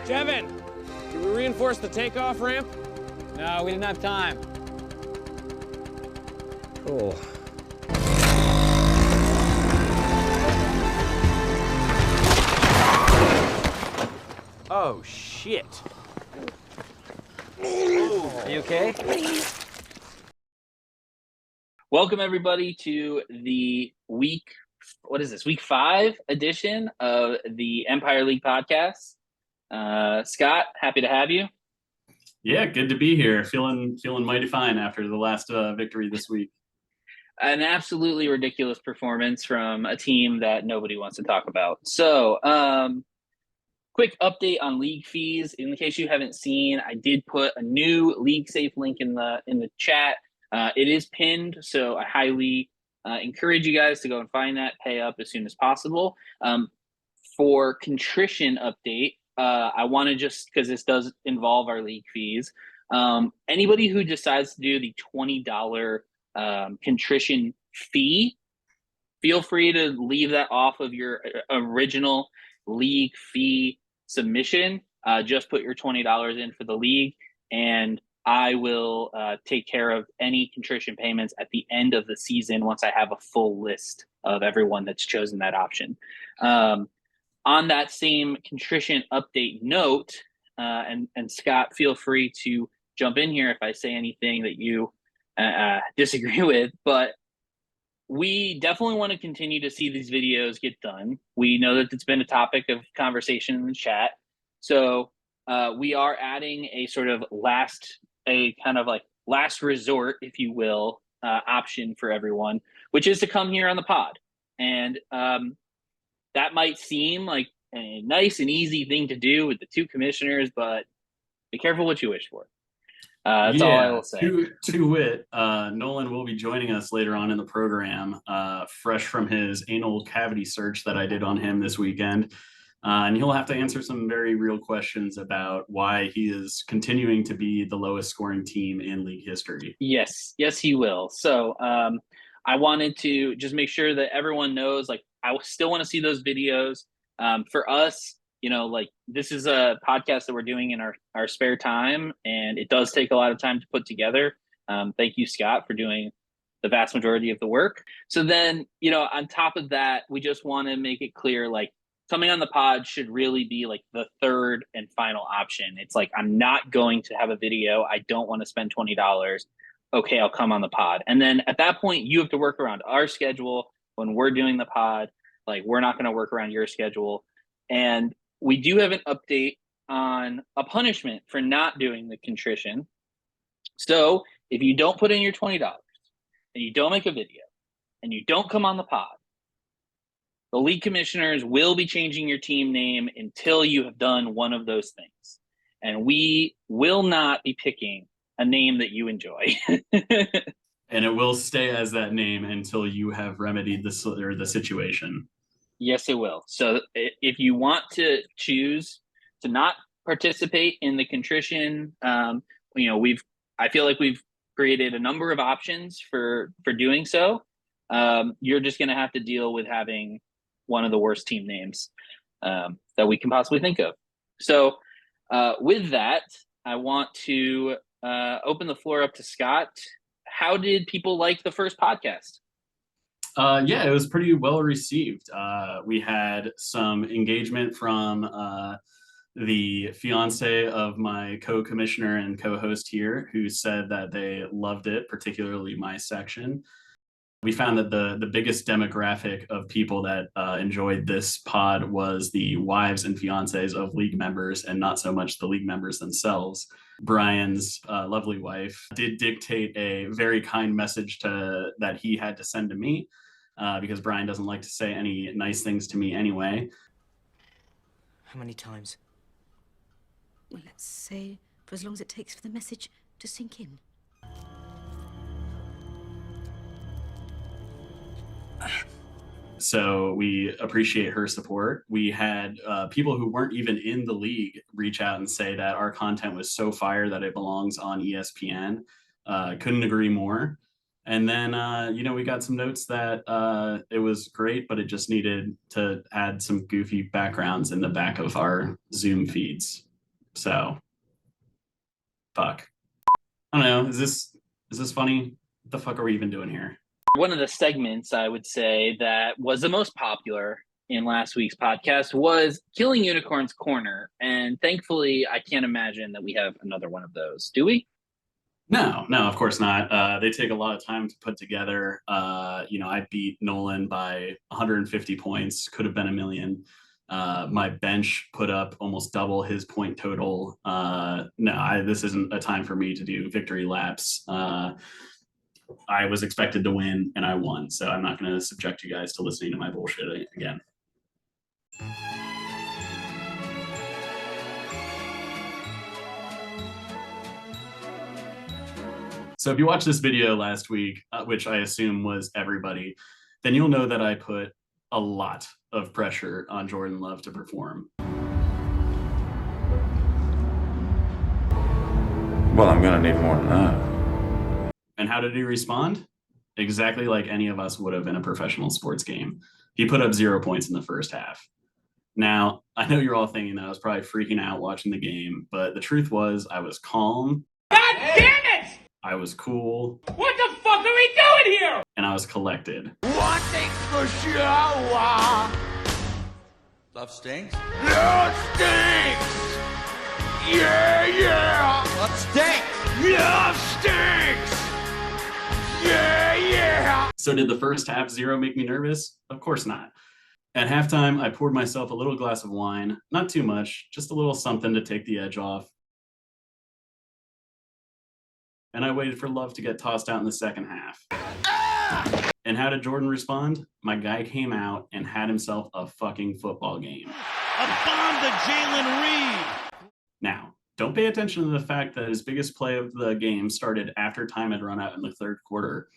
Devin, can we reinforce the takeoff ramp? No, we didn't have time. Cool. Oh, shit. Are you okay? Welcome everybody to the week 5 edition of the Empire League podcast. Scott, happy to have you. Yeah, good to be here. Feeling mighty fine after the last victory this week. An absolutely ridiculous performance from a team that nobody wants to talk about. So, quick update on league fees. In case you haven't seen, I did put a new League Safe link in the chat. It is pinned, so I highly encourage you guys to go and find that, pay up as soon as possible. For contrition update, I want to just, because this does involve our league fees, anybody who decides to do the $20 contrition fee, feel free to leave that off of your original league fee submission. Just put your $20 in for the league, and I will take care of any contrition payments at the end of the season once I have a full list of everyone that's chosen that option. On that same contrition update note, and Scott, feel free to jump in here if I say anything that you disagree with, but we definitely want to continue to see these videos get done. We know that it's been a topic of conversation in the chat. So we are adding a sort of last resort, if you will, option for everyone, which is to come here on the pod. And that might seem like a nice and easy thing to do with the two commissioners, but be careful what you wish for. That's all I will say. To wit, Nolan will be joining us later on in the program, fresh from his anal cavity search that I did on him this weekend. And he'll have to answer some very real questions about why he is continuing to be the lowest scoring team in league history. Yes, he will. So I wanted to just make sure that everyone knows, like, I still want to see those videos. For us, this is a podcast that we're doing in our spare time, and it does take a lot of time to put together. Thank you, Scott, for doing the vast majority of the work. So then, on top of that, we just want to make it clear, like, coming on the pod should really be like the third and final option. It's like, I'm not going to have a video. I don't want to spend $20. Okay, I'll come on the pod. And then at that point, you have to work around our schedule when we're doing the pod. Like, we're not going to work around your schedule. And we do have an update on a punishment for not doing the contrition. So if you don't put in your $20 and you don't make a video and you don't come on the pod, the league commissioners will be changing your team name until you have done one of those things. And we will not be picking a name that you enjoy. And it will stay as that name until you have remedied the situation. Yes, it will. So if you want to choose to not participate in the contrition, I feel like we've created a number of options for doing so. You're just going to have to deal with having one of the worst team names that we can possibly think of. So with that, I want to open the floor up to Scott. How did people like the first podcast? Yeah, it was pretty well received. We had some engagement from the fiance of my co-commissioner and co-host here, who said that they loved it, particularly my section. We found that the biggest demographic of people that enjoyed this pod was the wives and fiancés of league members, and not so much the league members themselves. Brian's lovely wife did dictate a very kind message that he had to send to me, because Brian doesn't like to say any nice things to me anyway. How many times? Well, let's say for as long as it takes for the message to sink in. So we appreciate her support. We had people who weren't even in the league reach out and say that our content was so fire that it belongs on ESPN. Couldn't agree more. And then, we got some notes that it was great, but it just needed to add some goofy backgrounds in the back of our Zoom feeds. So, fuck. I don't know. Is this funny? What the fuck are we even doing here? One of the segments I would say that was the most popular in last week's podcast was Killing Unicorns Corner. And thankfully, I can't imagine that we have another one of those. Do we? No, of course not. They take a lot of time to put together. I beat Nolan by 150 points, could have been a million. My bench put up almost double his point total. This isn't a time for me to do victory laps. I was expected to win and I won, so I'm not going to subject you guys to listening to my bullshit again. So if you watched this video last week, which I assume was everybody, then you'll know that I put a lot of pressure on Jordan Love to perform. Well, I'm going to need more than that. And how did he respond? Exactly like any of us would have in a professional sports game. He put up 0 points in the first half. Now, I know you're all thinking that I was probably freaking out watching the game, but the truth was I was calm. God damn it! I was cool. What the fuck are we doing here? And I was collected. One thing's for sure. Love stinks? Love stinks! Yeah! Love stinks! Love stinks! Yeah! So did the first half 0 make me nervous? Of course not. At halftime, I poured myself a little glass of wine. Not too much, just a little something to take the edge off. And I waited for Love to get tossed out in the second half. Ah! And how did Jordan respond? My guy came out and had himself a fucking football game. A bomb to Jalen Reed! Now, don't pay attention to the fact that his biggest play of the game started after time had run out in the third quarter.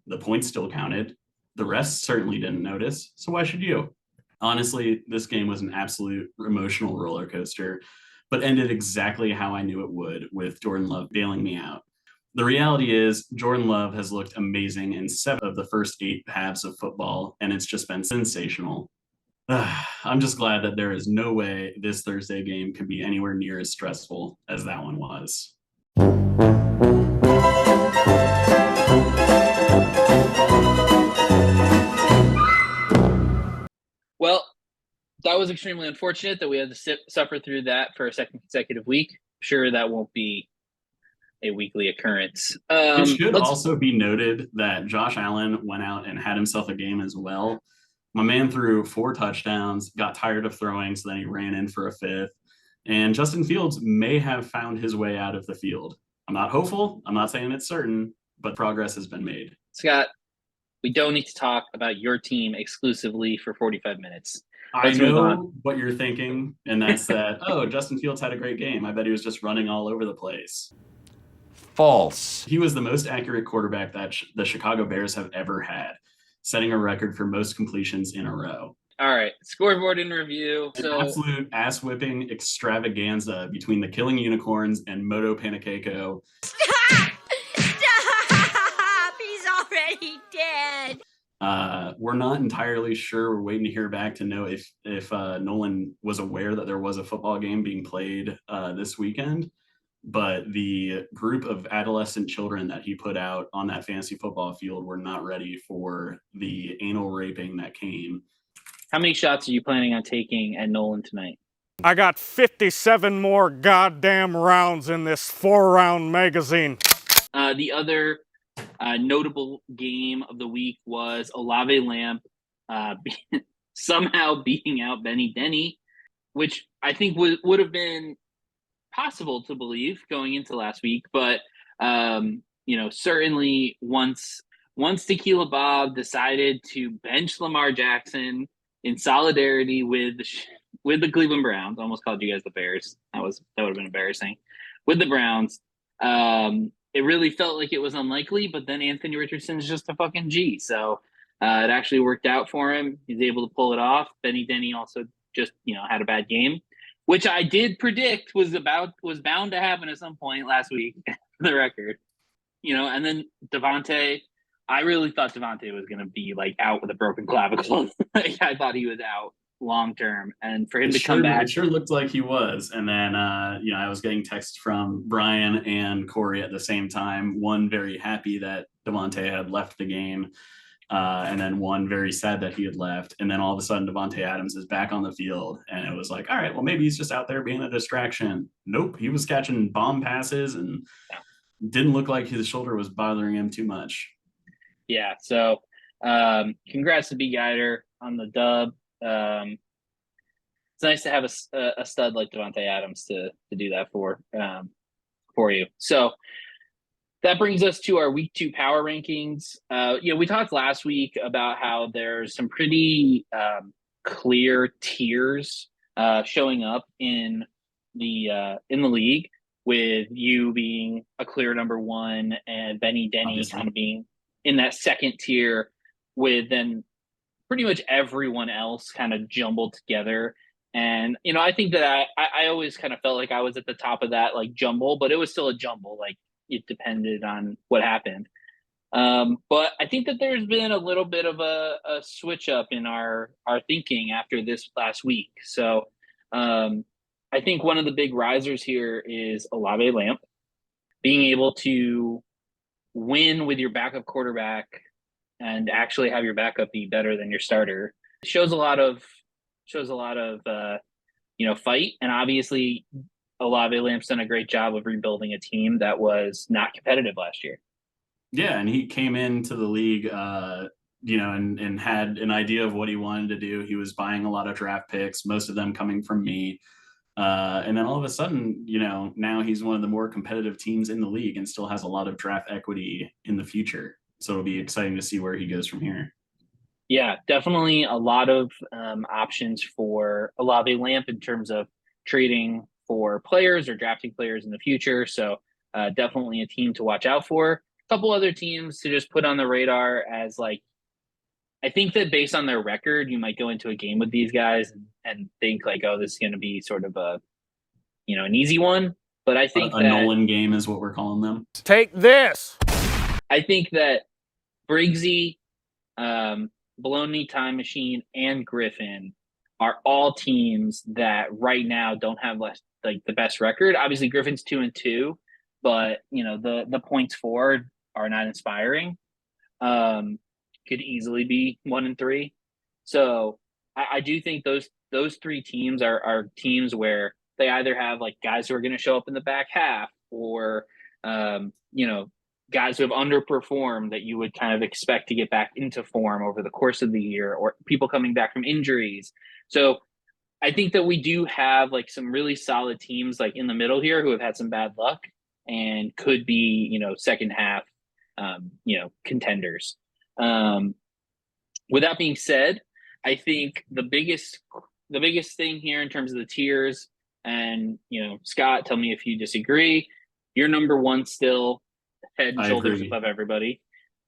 The points still counted. The rest certainly didn't notice, so why should you? Honestly, this game was an absolute emotional roller coaster, but ended exactly how I knew it would, with Jordan Love bailing me out. The reality is, Jordan Love has looked amazing in 7 of the first 8 halves of football, and it's just been sensational. I'm just glad that there is no way this Thursday game could be anywhere near as stressful as that one was. Well, that was extremely unfortunate that we had to suffer through that for a second consecutive week. Sure, that won't be a weekly occurrence. It should also be noted that Josh Allen went out and had himself a game as well. My man threw 4 touchdowns, got tired of throwing, so then he ran in for a 5th. And Justin Fields may have found his way out of the field. I'm not hopeful. I'm not saying it's certain, but progress has been made. Scott, we don't need to talk about your team exclusively for 45 minutes. I know what you're thinking, and that's that, Justin Fields had a great game. I bet he was just running all over the place. False. He was the most accurate quarterback that the Chicago Bears have ever had, setting a record for most completions in a row. All right, scoreboard in review. An absolute ass-whipping extravaganza between the Killing Unicorns and Moto Panakeiko. Stop! Stop! He's already dead. We're not entirely sure. We're waiting to hear back to know if Nolan was aware that there was a football game being played this weekend. But the group of adolescent children that he put out on that fantasy football field were not ready for the anal raping that came. How many shots are you planning on taking at Nolan tonight? I got 57 more goddamn rounds in this 4-round magazine. The other notable game of the week was Olave Lamp somehow beating out Benny Denny, which I think would have been possible to believe going into last week, but certainly once Tequila Bob decided to bench Lamar Jackson in solidarity with the Cleveland Browns, almost called you guys the Bears. That would have been embarrassing. With the Browns, it really felt like it was unlikely, but then Anthony Richardson's just a fucking G, so it actually worked out for him. He's able to pull it off. Benny Denny also just had a bad game, which I did predict was bound to happen at some point last week, for the record. And then Devontae, I really thought Devontae was going to be out with a broken clavicle. I thought he was out long term. And for him to come back, it sure looked like he was. And then, I was getting texts from Brian and Corey at the same time. One very happy that Devontae had left the game, and then one very sad that he had left. And then all of a sudden, Devontae Adams is back on the field, and it was like, all right, well, maybe he's just out there being a distraction. Nope, he was catching bomb passes and didn't look like his shoulder was bothering him too much. Yeah, so congrats to B Guider on the dub. It's nice to have a stud like Devontae Adams to do that for you. So that brings us to our week 2 power rankings. We talked last week about how there's some pretty clear tiers showing up in the league, with you being a clear number 1 and Benny Denny Obviously kind of being in that second tier, with then pretty much everyone else kind of jumbled together. And, I think that I always kind of felt like I was at the top of that like jumble, but it was still a jumble. Like, it depended on what happened. But I think that there's been a little bit of a switch up in our thinking after this last week. So I think one of the big risers here is Olave Lamp. Being able to win with your backup quarterback and actually have your backup be better than your starter shows a lot of fight. And obviously Olave Lamp's done a great job of rebuilding a team that was not competitive last year. Yeah, and he came into the league, and had an idea of what he wanted to do. He was buying a lot of draft picks, most of them coming from me. And then all of a sudden, now he's one of the more competitive teams in the league and still has a lot of draft equity in the future. So it'll be exciting to see where he goes from here. Yeah, definitely a lot of options for Olave Lamp in terms of trading for players or drafting players in the future. So definitely a team to watch out for. A couple other teams to just put on the radar as I think that based on their record, you might go into a game with these guys and think like, oh, this is going to be sort of an easy one. But I think a Nolan game is what we're calling them. Take this. I think that Briggsy, Baloney, Time Machine, and Griffin are all teams that right now don't have the best record. Obviously, Griffin's 2-2, but the points forward are not inspiring. Could easily be 1-3. So I do think those 3 teams are teams where they either have guys who are going to show up in the back half, or guys who have underperformed that you would kind of expect to get back into form over the course of the year, or people coming back from injuries. So I think that we do have some really solid teams in the middle here who have had some bad luck and could be, second half, contenders. With that being said, I think the biggest thing here in terms of the tiers, and Scott, tell me if you disagree, you're number 1 still, head and shoulders above everybody.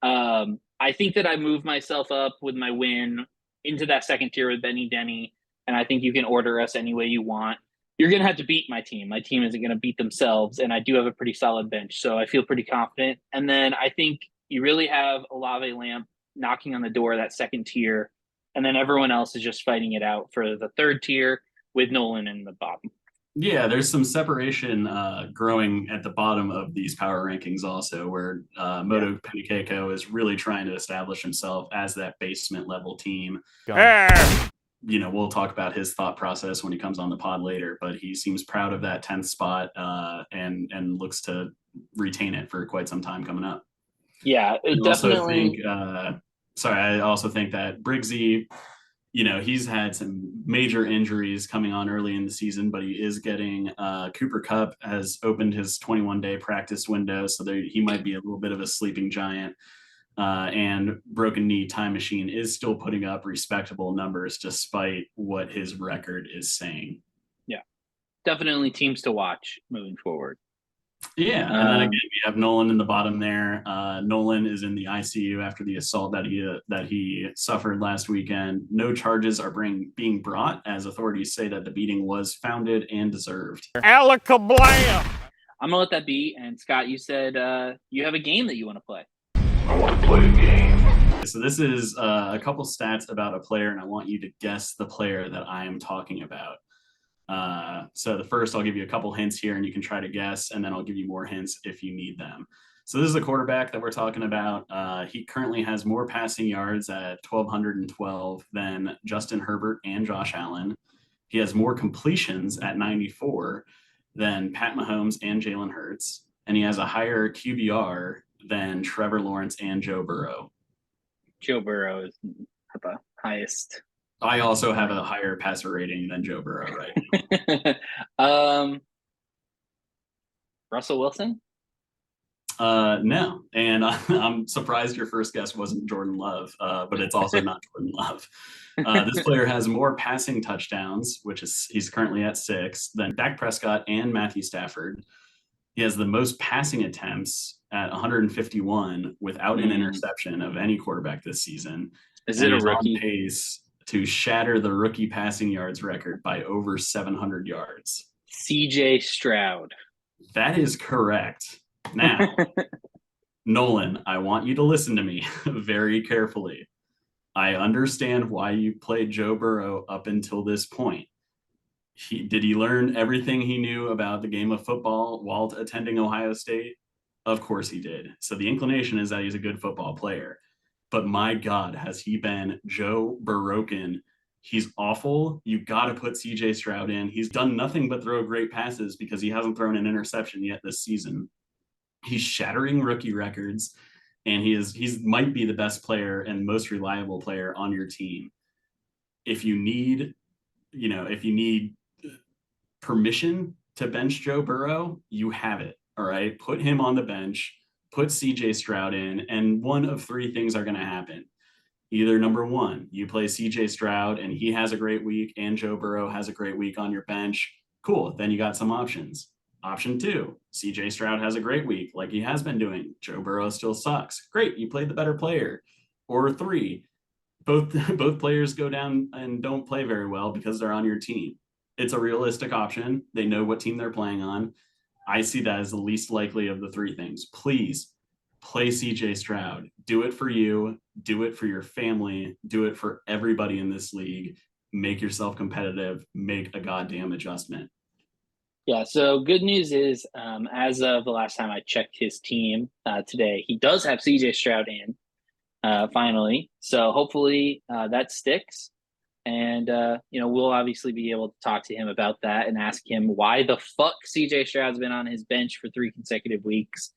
I think that I moved myself up with my win into that second tier with Benny Denny, and I think you can order us any way you want. You're going to have to beat my team. My team isn't going to beat themselves, and I do have a pretty solid bench, so I feel pretty confident. And then I think you really have Olave Lamp knocking on the door of that second tier, and then everyone else is just fighting it out for the third tier with Nolan in the bottom. Yeah, there's some separation growing at the bottom of these power rankings also, where Moto Penikeiko is really trying to establish himself as that basement level team. We'll talk about his thought process when he comes on the pod later, but he seems proud of that 10th spot and looks to retain it for quite some time coming up. Yeah, it definitely. I also think that Briggsy, he's had some major injuries coming on early in the season, but he is getting Cooper Kupp has opened his 21-day practice window, so he might be a little bit of a sleeping giant. And Broken Knee Time Machine is still putting up respectable numbers despite what his record is saying. Yeah, definitely teams to watch moving forward. Yeah, and then again, we have Nolan in the bottom there. Nolan is in the ICU after the assault that he suffered last weekend. No charges are being brought, as authorities say that the beating was founded and deserved. Alakablam! I'm gonna let that be. And Scott, you said you have a game that you want to play. I want to play a game. so this is a couple stats about a player, and I want you to guess the player that I am talking about. So the first, I'll give you a couple hints here, and you can try to guess, and then I'll give you more hints if you need them. So this is a quarterback that we're talking about. He currently has more passing yards at 1,212 than Justin Herbert and Josh Allen. He has more completions at 94 than Pat Mahomes and Jalen Hurts, and he has a higher QBR than Trevor Lawrence and Joe Burrow. Joe Burrow is the highest. I also have a higher passer rating than Joe Burrow right now. Russell Wilson? No, and I'm surprised your first guess wasn't Jordan Love, but it's also not Jordan Love. This player has more passing touchdowns, which is he's currently at 6, than Dak Prescott and Matthew Stafford. He has the most passing attempts at 151 without an interception of any quarterback this season. Is it a rookie? On pace to shatter the rookie passing yards record by over 700 yards. CJ Stroud. That is correct. Now, Nolan, I want you to listen to me very carefully. I understand why you played Joe Burrow up until this point. Did he learn everything he knew about the game of football while attending Ohio State? Of course he did. So the inclination is that he's a good football player. But my God, has he been Joe Burrow-kin. He's awful. You got to put CJ Stroud in. He's done nothing but throw great passes because he hasn't thrown an interception yet this season. He's shattering rookie records, and he's might be the best player and most reliable player on your team. If you need permission to bench Joe Burrow, you have it. All right, put him on the bench, put CJ Stroud in, and one of 3 things are going to happen. Either number 1, you play CJ Stroud and he has a great week and Joe Burrow has a great week on your bench. Cool. Then you got some options. Option 2, CJ Stroud has a great week like he has been doing. Joe Burrow still sucks. Great. You played the better player. Or 3, both players go down and don't play very well because they're on your team. It's a realistic option. They know what team they're playing on. I see that as the least likely of the 3 things. Please play CJ Stroud. Do it for you. Do it for your family. Do it for everybody in this league. Make yourself competitive. Make a goddamn adjustment. Yeah, so good news is, as of the last time I checked his team today, he does have CJ Stroud in, finally. So hopefully that sticks. And, we'll obviously be able to talk to him about that and ask him why the fuck CJ Stroud's been on his bench for 3 consecutive weeks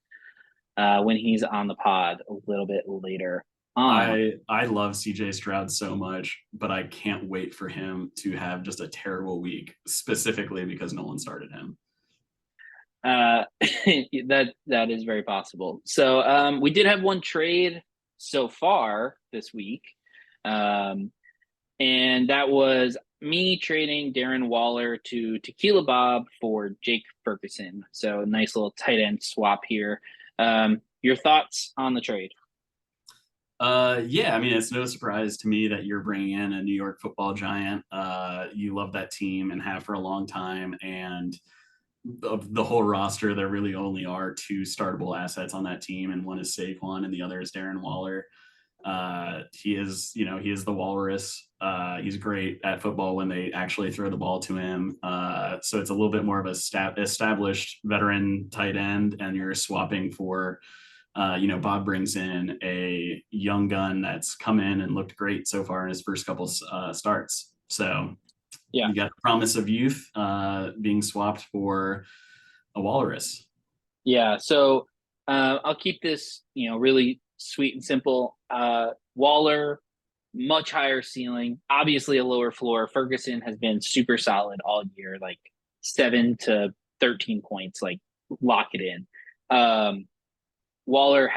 when he's on the pod a little bit later on. I love CJ Stroud so much, but I can't wait for him to have just a terrible week, specifically because no one started him. That is very possible. So we did have one trade so far this week. And that was me trading Darren Waller to Tequila Bob for Jake Ferguson. So a nice little tight end swap here. Your thoughts on the trade? Yeah, I mean, it's no surprise to me that you're bringing in a New York football giant. You love that team and have for a long time. And of the whole roster, there really only are 2 startable assets on that team. And one is Saquon and the other is Darren Waller. He is the walrus. He's great at football when they actually throw the ball to him. So it's a little bit more of a established veteran tight end, and you're swapping for, Bob brings in a young gun that's come in and looked great so far in his first couple starts. So yeah, you got the promise of youth being swapped for a walrus. Yeah. So I'll keep this, really sweet and simple. Waller, much higher ceiling, obviously a lower floor. Ferguson has been super solid all year, like 7 to 13 points, like lock it in. Waller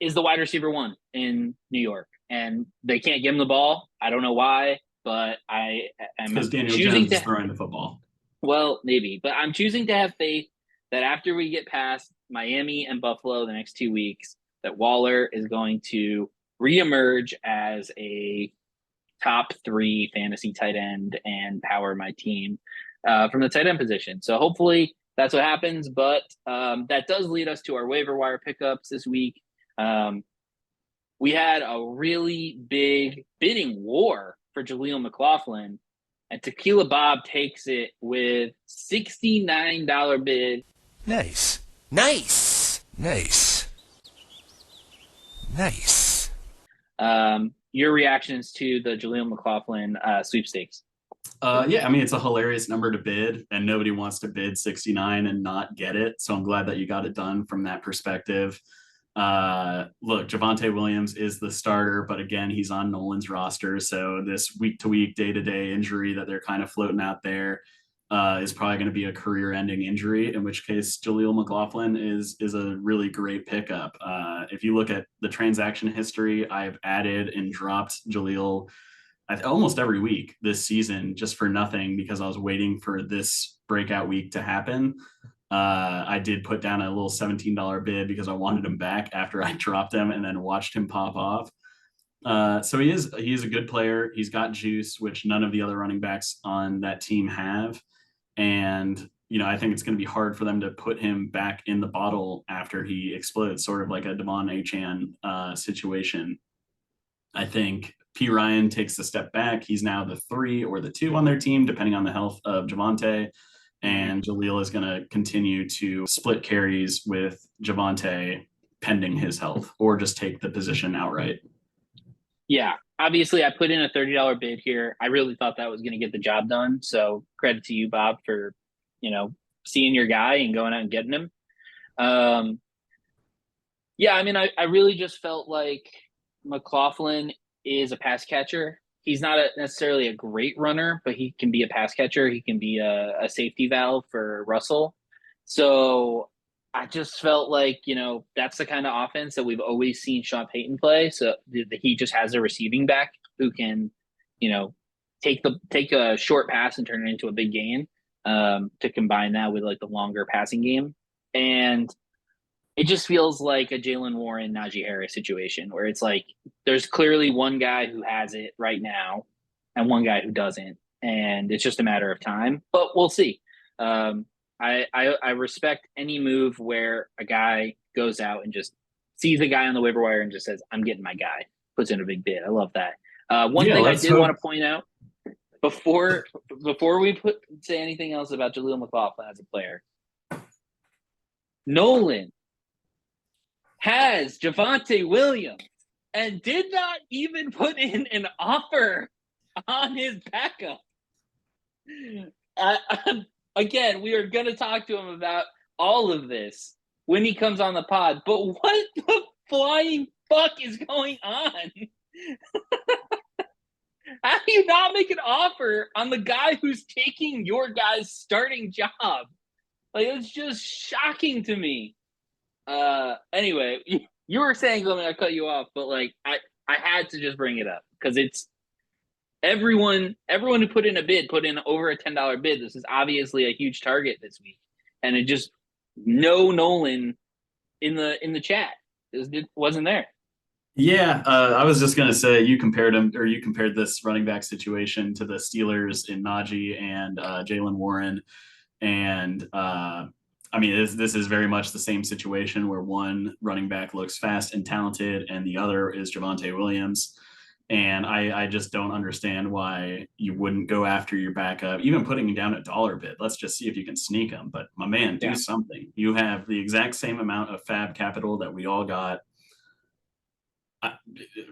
is the wide receiver 1 in New York, and they can't give him the ball. I don't know why, but I am because Daniel Jones is throwing the football. Well, maybe, but I'm choosing to have faith that after we get past Miami and Buffalo the next 2 weeks, that Waller is going to reemerge as a top 3 fantasy tight end and power my team from the tight end position. So hopefully that's what happens. But that does lead us to our waiver wire pickups this week. we had a really big bidding war for Jaleel McLaughlin, and Tequila Bob takes it with $69 bid. Nice. Nice. Nice. Nice. Your reactions to the Jaleel McLaughlin sweepstakes? Yeah, I mean, it's a hilarious number to bid, and nobody wants to bid 69 and not get it. So I'm glad that you got it done from that perspective. Look, Javonte Williams is the starter, but again, he's on Nolan's roster. So this week-to-week, day-to-day injury that they're kind of floating out there is probably going to be a career-ending injury, in which case Jaleel McLaughlin is a really great pickup. If you look at the transaction history, I've added and dropped Jaleel almost every week this season just for nothing because I was waiting for this breakout week to happen. I did put down a little $17 bid because I wanted him back after I dropped him and then watched him pop off. So he is a good player. He's got juice, which none of the other running backs on that team have. And, you know, I think it's going to be hard for them to put him back in the bottle after he explodes, sort of like a Devon Achane situation. I think P. Ryan takes a step back. He's now the 3 or the 2 on their team, depending on the health of Javonte. And Jaleel is going to continue to split carries with Javonte pending his health, or just take the position outright. Yeah, obviously I put in a $30 bid here. I really thought that was going to get the job done. So credit to you, Bob, for, you know, seeing your guy and going out and getting him. Yeah, I mean, I really just felt like McLaughlin is a pass catcher. He's not necessarily a great runner, but he can be a pass catcher. He can be a safety valve for Russell. So I just felt like, you know, that's the kind of offense that we've always seen Sean Payton play. So he just has a receiving back who can, you know, take a short pass and turn it into a big gain, to combine that with like the longer passing game. And it just feels like a Jalen Warren, Najee Harris situation where it's like there's clearly one guy who has it right now and one guy who doesn't. And it's just a matter of time, but we'll see. I respect any move where a guy goes out and just sees a guy on the waiver wire and just says, I'm getting my guy, puts in a big bid. I love that. One thing I did want to point out before we say anything else about Jaleel McLaughlin as a player, Nolan has Javonte Williams and did not even put in an offer on his backup. Again, we are going to talk to him about all of this when he comes on the pod, but what the flying fuck is going on? How do you not make an offer on the guy who's taking your guy's starting job? Like, it's just shocking to me. Anyway, you were saying something, I cut you off, but like I had to just bring it up because it's everyone who put in a bid put in over a $10 bid. This is obviously a huge target this week, and it just no Nolan in the chat. It wasn't there. Yeah, I was just gonna say you compared this running back situation to the Steelers in Najee and Jalen Warren, and I mean, this is very much the same situation where one running back looks fast and talented and the other is Javonte Williams. And I just don't understand why you wouldn't go after your backup, even putting down a dollar bid. Let's just see if you can sneak him. But my man, do something. You have the exact same amount of fab capital that we all got.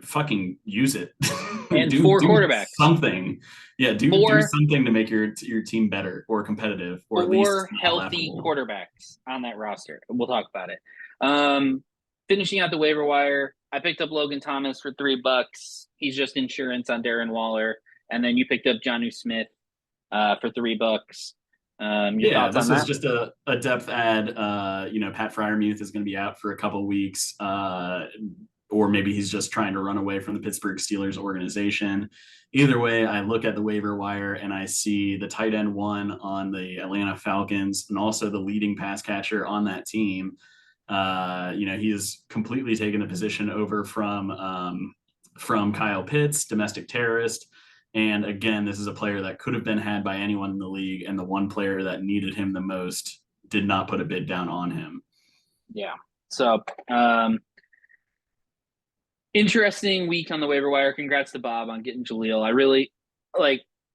Fucking use it. And do quarterbacks. Something. Yeah, do something to make your team better or competitive or at least healthy quarterbacks on that roster. We'll talk about it. Finishing out the waiver wire, I picked up Logan Thomas for $3. He's just insurance on Darren Waller. And then you picked up Jonnu Smith for $3. This is just a depth add. Pat Freiermuth is going to be out for a couple of weeks. Or maybe he's just trying to run away from the Pittsburgh Steelers organization. Either way, I look at the waiver wire and I see the tight end 1 on the Atlanta Falcons and also the leading pass catcher on that team. He has completely taken the position over from Kyle Pitts, domestic terrorist. And again, this is a player that could have been had by anyone in the league. And the one player that needed him the most did not put a bid down on him. Yeah. So, Interesting week on the waiver wire. Congrats to Bob on getting Jaleel.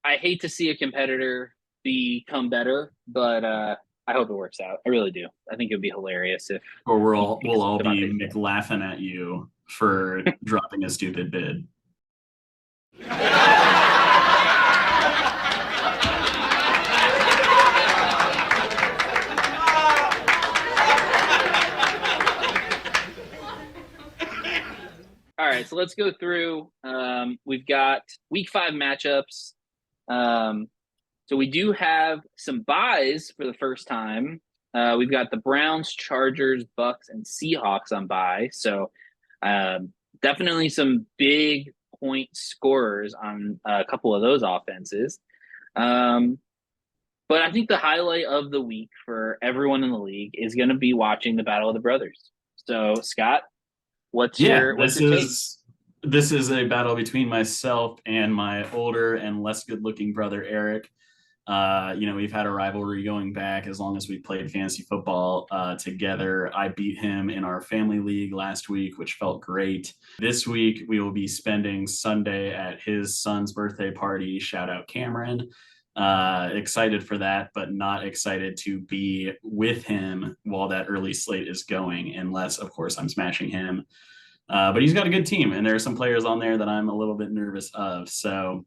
I hate to see a competitor become better, but I hope it works out. I really do. I think it would be hilarious if. Or we'll all be laughing at you for dropping a stupid bid. All right, so let's go through. We've got week 5 matchups. So we do have some buys for the first time. We've got the Browns, Chargers, Bucks, and Seahawks on bye. So definitely some big point scorers on a couple of those offenses. But I think the highlight of the week for everyone in the league is going to be watching the Battle of the Brothers. So, Scott, what's your take? This is a battle between myself and my older and less good-looking brother, Eric. We've had a rivalry going back as long as we played fantasy football together. I beat him in our family league last week, which felt great. This week, we will be spending Sunday at his son's birthday party. Shout out Cameron. Excited for that, but not excited to be with him while that early slate is going, unless, of course, I'm smashing him. But he's got a good team, and there are some players on there that I'm a little bit nervous of. So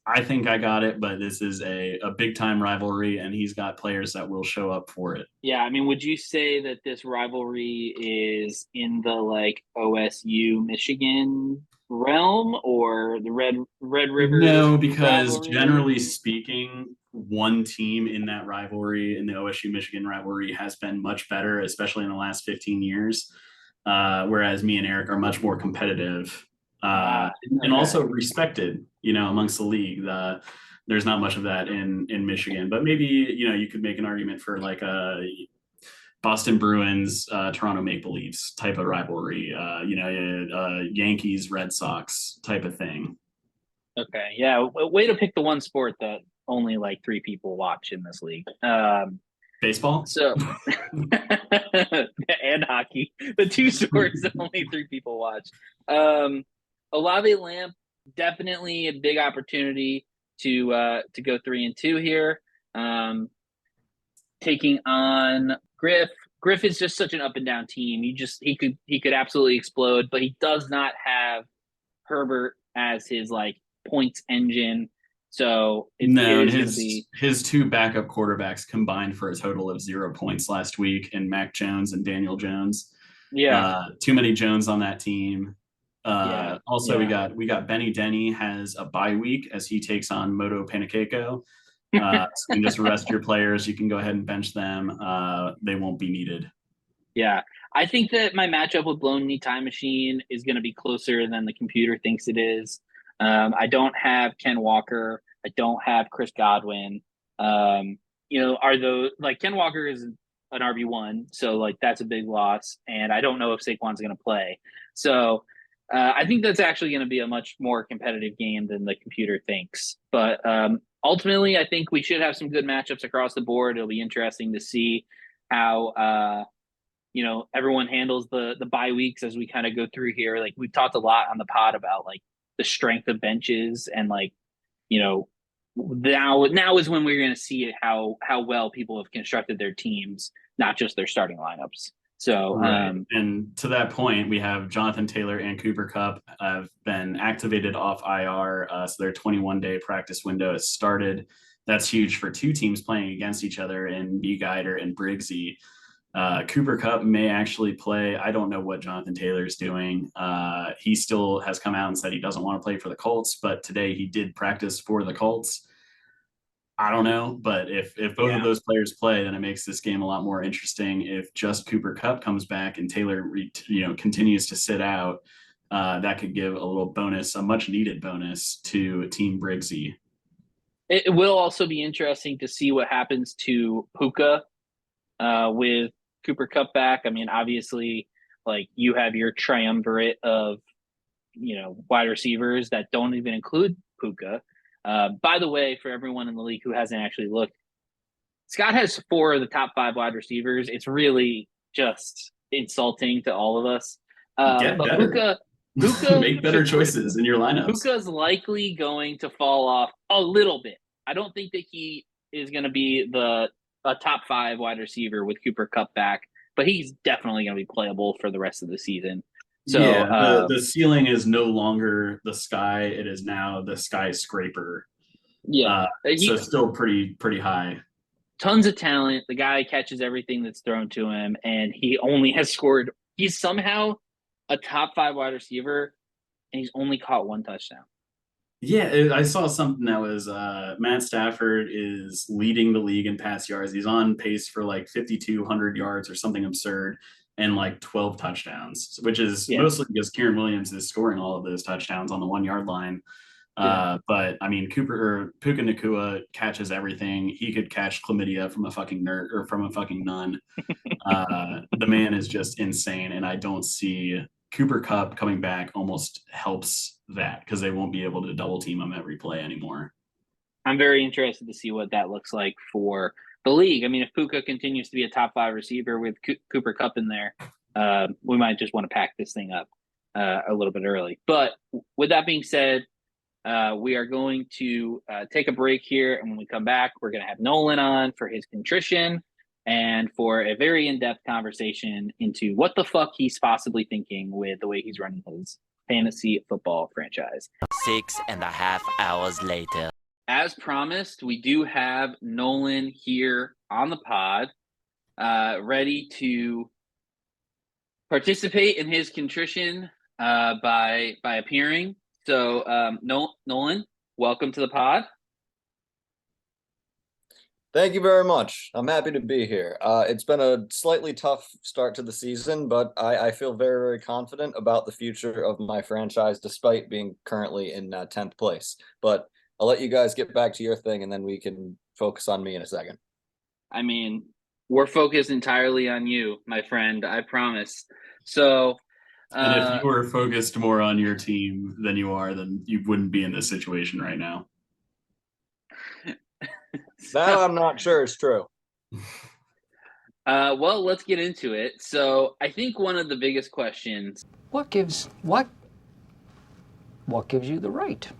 I think I got it, but this is a big-time rivalry, and he's got players that will show up for it. Yeah, I mean, would you say that this rivalry is in the, OSU Michigan realm or the Red River? No, because rivalry? Generally speaking, one team in that rivalry, in the OSU Michigan rivalry, has been much better, especially in the last 15 years. Whereas me and Eric are much more competitive and also respected, amongst the league. There's not much of that in Michigan, but maybe, you could make an argument for a Boston Bruins, Toronto Maple Leafs type of rivalry, Yankees, Red Sox type of thing. Okay. Yeah. Way to pick the one sport that only 3 people watch in this league. Baseball? So, and hockey, the 2 sports that only 3 people watch. Olave Lamp, definitely a big opportunity to go 3-2 here. Taking on Griff. Griff is just such an up and down team. He could absolutely explode, but he does not have Herbert as his points engine. So his 2 backup quarterbacks combined for a total of 0 points last week in Mac Jones and Daniel Jones. Yeah. Too many Jones on that team. We got Benny Denny has a bye week as he takes on Moto Panikeko. So you can just rest your players. You can go ahead and bench them. They won't be needed. Yeah. I think that my matchup with Blown Knee Time Machine is going to be closer than the computer thinks it is. I don't have Ken Walker. I don't have Chris Godwin. Are those Ken Walker is an RB1, so that's a big loss. And I don't know if Saquon's going to play. So I think that's actually going to be a much more competitive game than the computer thinks. But ultimately, I think we should have some good matchups across the board. It'll be interesting to see how everyone handles the bye weeks as we kind of go through here. We've talked a lot on the pod about the strength of benches and now is when we're going to see how well people have constructed their teams, not just their starting lineups. So, right. And to that point, we have Jonathan Taylor and Cooper Kupp have been activated off IR. So their 21-day practice window has started. That's huge for 2 teams playing against each other in B. Guider and Briggsy. Cooper Kupp may actually play. I don't know what Jonathan Taylor's doing. He still has come out and said he doesn't want to play for the Colts, but today he did practice for the Colts. I don't know, but if both of those players play, then it makes this game a lot more interesting. If just Cooper Kupp comes back and Taylor, continues to sit out, that could give a little bonus, a much needed bonus to Team Briggsy. It will also be interesting to see what happens to Puka with Cooper Kupp back. I mean, obviously, you have your triumvirate of, wide receivers that don't even include Puka. By the way, for everyone in the league who hasn't actually looked, Scott has 4 of the top 5 wide receivers. It's really just insulting to all of us. But Puka Make better choices in your lineups. Puka's likely going to fall off a little bit. I don't think that he is going to be a top 5 wide receiver with Cooper Kupp back, but he's definitely going to be playable for the rest of the season. So yeah, the ceiling is no longer the sky; it is now the skyscraper. Yeah, so still pretty high. Tons of talent. The guy catches everything that's thrown to him, and he only has scored. He's somehow a top 5 wide receiver, and he's only caught 1 touchdown. Yeah, I saw something that was Matt Stafford is leading the league in pass yards. He's on pace for like 5,200 yards or something absurd, and like 12 touchdowns, which is mostly because Kieran Williams is scoring all of those touchdowns on the 1 yard line. But I mean, Puka Nacua catches everything. He could catch chlamydia from a fucking nerd or from a fucking nun. The man is just insane, and I don't see Cooper Kupp coming back almost helps that because they won't be able to double team him every play anymore. I'm very interested to see what that looks like for the league. I mean, if Puka continues to be a top 5 receiver with Cooper Kupp in there, we might just want to pack this thing up a little bit early. But with that being said, we are going to take a break here, and when we come back, we're going to have Nolan on for his contrition and for a very in-depth conversation into what the fuck he's possibly thinking with the way he's running his fantasy football franchise. 6.5 hours later. As promised, we do have Nolan here on the pod, ready to participate in his contrition by appearing. So, Nolan, welcome to the pod. Thank you very much. I'm happy to be here. It's been a slightly tough start to the season, but I feel very, very confident about the future of my franchise, despite being currently in 10th place. But I'll let you guys get back to your thing, and then we can focus on me in a second. I mean, we're focused entirely on you, my friend. I promise. So, and if you were focused more on your team than you are, then you wouldn't be in this situation right now. That I'm not sure is true. Well, let's get into it. So I think one of the biggest questions. What gives you the right?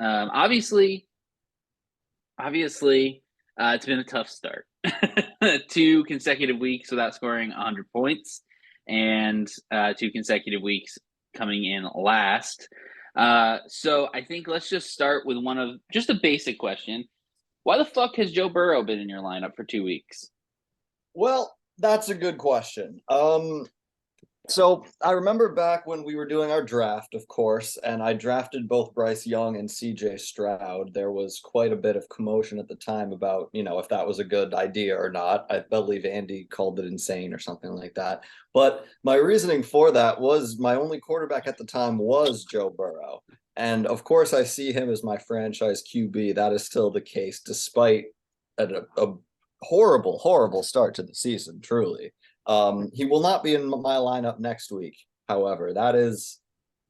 Obviously, it's been a tough start. 2 consecutive weeks without scoring 100 points and 2 consecutive weeks coming in last. So I think let's just start with just a basic question. Why the fuck has Joe Burrow been in your lineup for 2 weeks? Well, that's a good question. So I remember back when we were doing our draft, of course, and I drafted both Bryce Young and CJ Stroud. There was quite a bit of commotion at the time about, if that was a good idea or not. I believe Andy called it insane or something like that. But my reasoning for that was my only quarterback at the time was Joe Burrow. And of course, I see him as my franchise QB. That is still the case, despite a horrible, horrible start to the season, truly. He will not be in my lineup next week. However, that is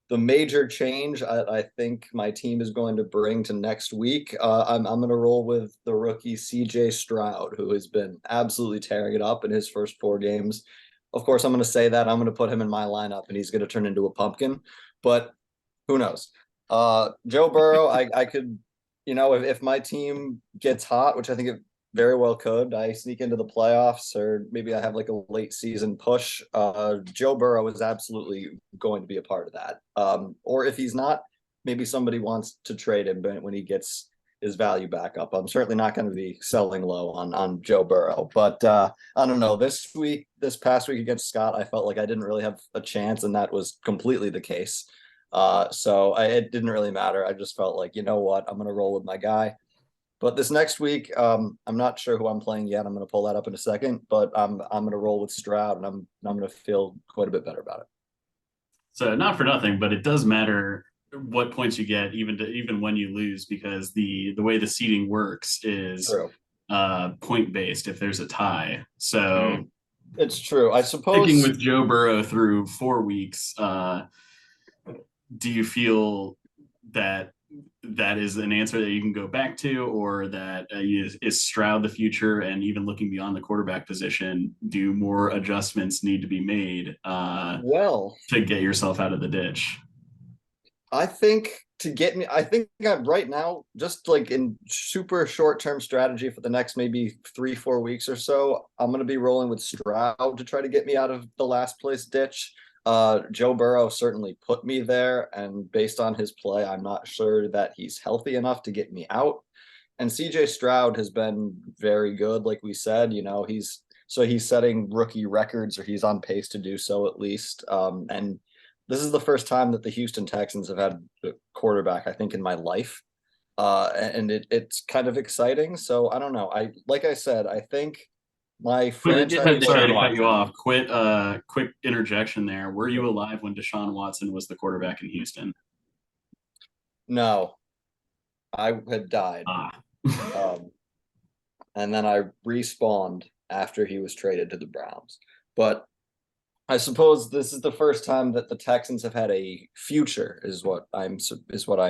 the major change I think my team is going to bring to next week. I'm going to roll with the rookie CJ Stroud, who has been absolutely tearing it up in his first 4 games. Of course, I'm going to say that I'm going to put him in my lineup and he's going to turn into a pumpkin, but who knows? Joe Burrow, I could, if my team gets hot, which I think it very well could, I sneak into the playoffs, or maybe I have like a late season push. Joe Burrow is absolutely going to be a part of that. Or if he's not, maybe somebody wants to trade him when he gets his value back up. I'm certainly not going to be selling low on Joe Burrow, but I don't know. This past week against Scott, I felt like I didn't really have a chance, and that was completely the case. So it didn't really matter. I just felt like, you know what, I'm going to roll with my guy. But this next week, I'm not sure who I'm playing yet. I'm going to pull that up in a second, but I'm going to roll with Stroud, and I'm going to feel quite a bit better about it. So not for nothing, but it does matter what points you get, even when you lose, because the way the seeding works is point based. If there's a tie, so it's true. I suppose sticking with Joe Burrow through 4 weeks. Do you feel that is an answer that you can go back to, or that is Stroud the future? And even looking beyond the quarterback position, do more adjustments need to be made to get yourself out of the ditch? I think I think I'm right now, just like in super short-term strategy for the next maybe 3-4 weeks or so, I'm gonna be rolling with Stroud to try to get me out of the last place ditch. Joe Burrow certainly put me there, and based on his play, I'm not sure that he's healthy enough to get me out. And CJ Stroud has been very good, like we said. He's setting rookie records, or he's on pace to do so at least. And this is the first time that the Houston Texans have had a quarterback, I think, in my life. And it's kind of exciting. So I don't know. Like I said, I think my franchise. Sorry to cut you off. Quick interjection there. Were you alive when Deshaun Watson was the quarterback in Houston? No, I had died. And then I respawned after he was traded to the Browns. But I suppose this is the first time that the Texans have had a future, is what I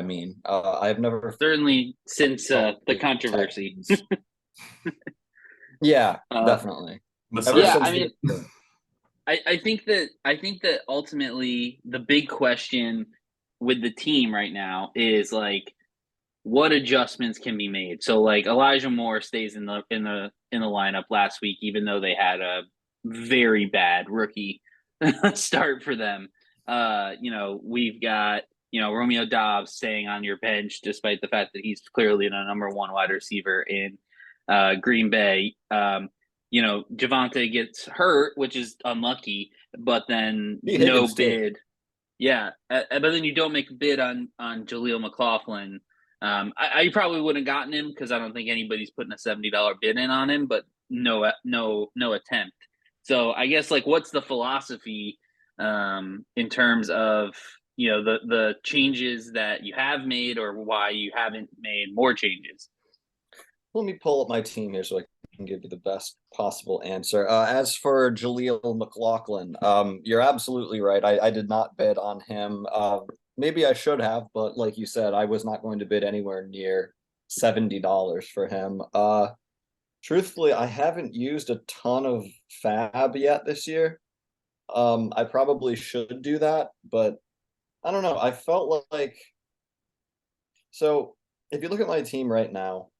mean. I've never certainly since the controversy. Yeah, definitely. Yeah, I mean, I think that ultimately the big question with the team right now is like, what adjustments can be made? So like Elijah Moore stays in the lineup last week, even though they had a very bad rookie start for them. We've got Romeo Doubs staying on your bench despite the fact that he's clearly the number one wide receiver in Green Bay. Javonte gets hurt, which is unlucky, but then no bid. Yeah, but then you don't make a bid on Jaleel McLaughlin. I probably wouldn't have gotten him because I don't think anybody's putting a $70 bid in on him, but no attempt. So I guess like, what's the philosophy in terms of the changes that you have made, or why you haven't made more changes? Let me pull up my team here so I can give you the best possible answer. As for Jaleel McLaughlin, you're absolutely right. I did not bid on him. Maybe I should have, but like you said, I was not going to bid anywhere near $70 for him. Truthfully, I haven't used a ton of fab yet this year. I probably should do that, but I don't know. I felt like, so if you look at my team right now,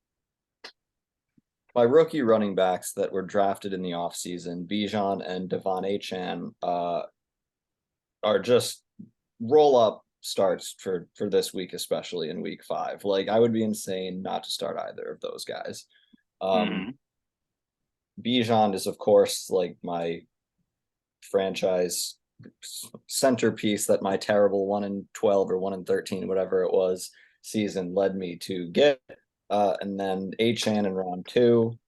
my rookie running backs that were drafted in the offseason, Bijan and Devon Achane, are just roll up starts for this week, especially in week 5. Like, I would be insane not to start either of those guys. Bijan is, of course, like my franchise centerpiece that my terrible 1-12 or 1-13, whatever it was, season led me to get. And then Achane in round 2.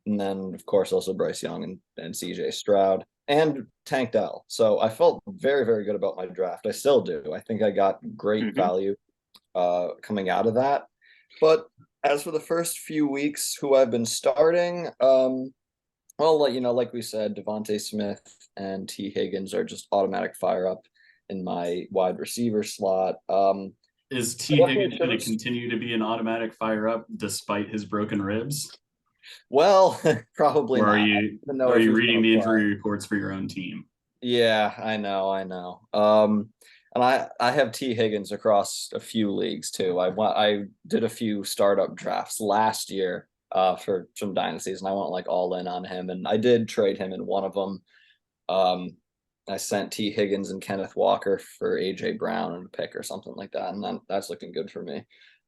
And then, of course, also Bryce Young and CJ Stroud and Tank Dell. So I felt very, very good about my draft. I still do. I think I got great value coming out of that. But as for the first few weeks, who I've been starting, well, like we said, Devontae Smith and T. Higgins are just automatic fire up in my wide receiver slot. Is T. Higgins going to continue to be an automatic fire up despite his broken ribs? Well, probably or not. Are you reading the injury reports for your own team? Yeah, I know. And I have T. Higgins across a few leagues too. I did a few startup drafts last year for some dynasties, and I went like all in on him, and I did trade him in one of them. I sent T. Higgins and Kenneth Walker for AJ Brown and a pick or something like that, and that's looking good for me.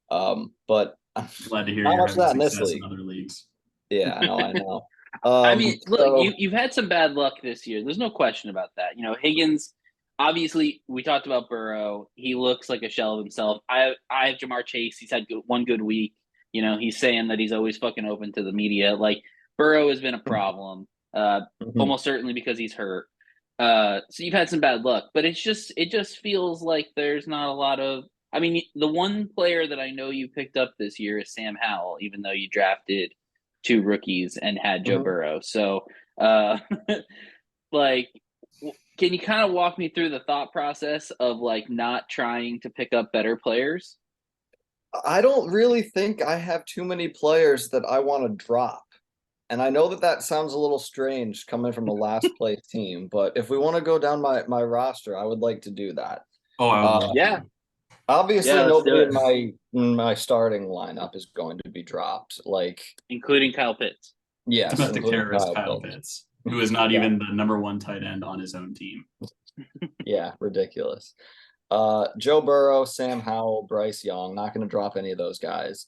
But I'm glad to hear you're having success in other leagues. Yeah, I know. I mean, look, you've had some bad luck this year. There's no question about that. Higgins, obviously, we talked about Burrow. He looks like a shell of himself. I have Jamar Chase. He's had one good week. He's saying that he's always fucking open to the media. Like, Burrow has been a problem, almost certainly because he's hurt. So you've had some bad luck, but it just feels like there's not a lot of. I mean, the one player that I know you picked up this year is Sam Howell, even though you drafted 2 rookies and had Joe Burrow. So, like, can you kind of walk me through the thought process of like not trying to pick up better players? I don't really think I have too many players that I want to drop. And I know that sounds a little strange coming from a last place team, but if we want to go down my roster, I would like to do that. Yeah. Obviously, Yeah, let's do nobody it. in my starting lineup is going to be dropped. Like, Including Kyle Pitts. yes, Domestic including terrorist Kyle Pitts. Pitts, who is not Yeah. even the number one tight end on his own team. Yeah, ridiculous. Joe Burrow, Sam Howell, Bryce Young, not going to drop any of those guys.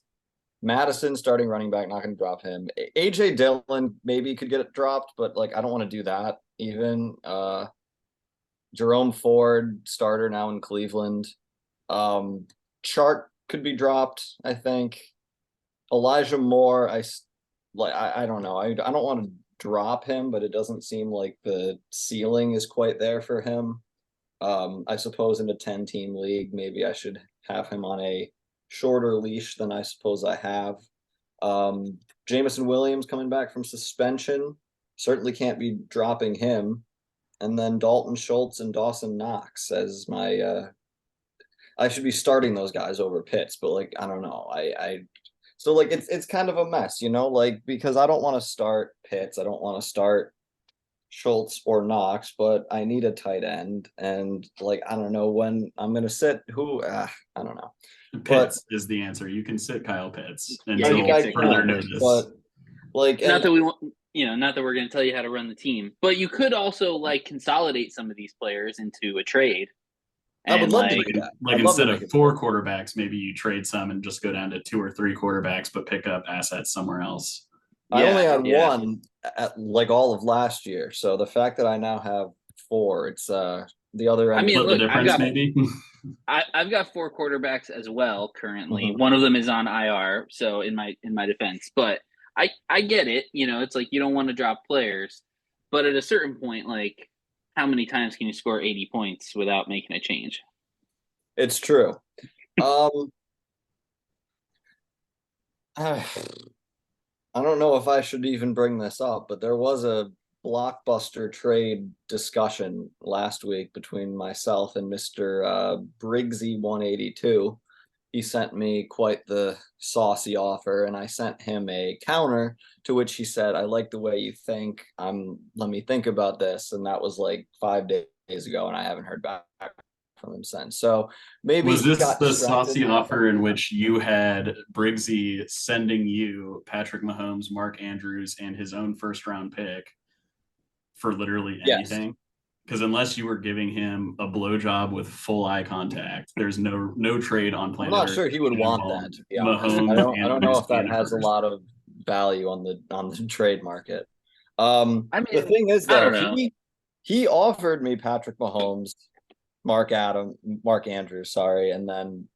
Madison, starting running back, not going to drop him. AJ Dillon maybe could get it dropped, but like I don't want to do that even. Jerome Ford, starter now in Cleveland. Chart could be dropped, I think. Elijah Moore, I don't know. I don't want to drop him, but it doesn't seem like the ceiling is quite there for him. I suppose in a 10-team league, maybe I should have him on a shorter leash than I suppose I have. Jameson Williams coming back from suspension. Certainly can't be dropping him. And then Dalton Schultz and Dawson Knox as my I should be starting those guys over Pitts, but like I don't know. So like it's kind of a mess, like because I don't want to start Pitts, I don't want to start Schultz or Knox, but I need a tight end, and like I don't know when I'm gonna sit who. I don't know. Pitts is the answer. You can sit Kyle Pitts Yeah, until you can sit further Kyle notice. But like, not that we want, not that we're going to tell you how to run the team, but you could also like consolidate some of these players into a trade. I would love to like, do that. Like I'd love to instead make of it 4 quarterbacks, maybe you trade some and just go down to 2 or 3 quarterbacks, but pick up assets somewhere else. I only had yeah. one at like all of last year, so the fact that I now have 4, it's the other end. I mean, Split look, the difference, maybe. I've got 4 quarterbacks as well currently. Mhm. One of them is on IR, so in my defense, but I get it. It's like you don't want to drop players, but at a certain point, like how many times can you score 80 points without making a change? It's true. I don't know if I should even bring this up, but there was a blockbuster trade discussion last week between myself and Mr. Briggsy 182. He sent me quite the saucy offer, and I sent him a counter to which he said, "I like the way you think. Let me think about this." And that was like 5 days ago, and I haven't heard back from him since. So maybe was he this got the distracted. saucy offer in which you had Briggsy sending you Patrick Mahomes, Mark Andrews, and his own first-round pick for literally anything? Because unless you were giving him a blowjob with full eye contact, there's no trade on planet I'm not Earth sure he would want involve that, to be honest. Mahomes, I don't know Andrews, if that and a has a first. lot of value on the trade market. I mean, The thing is I though, don't know. he offered me Patrick Mahomes, Mark Andrews, sorry, and then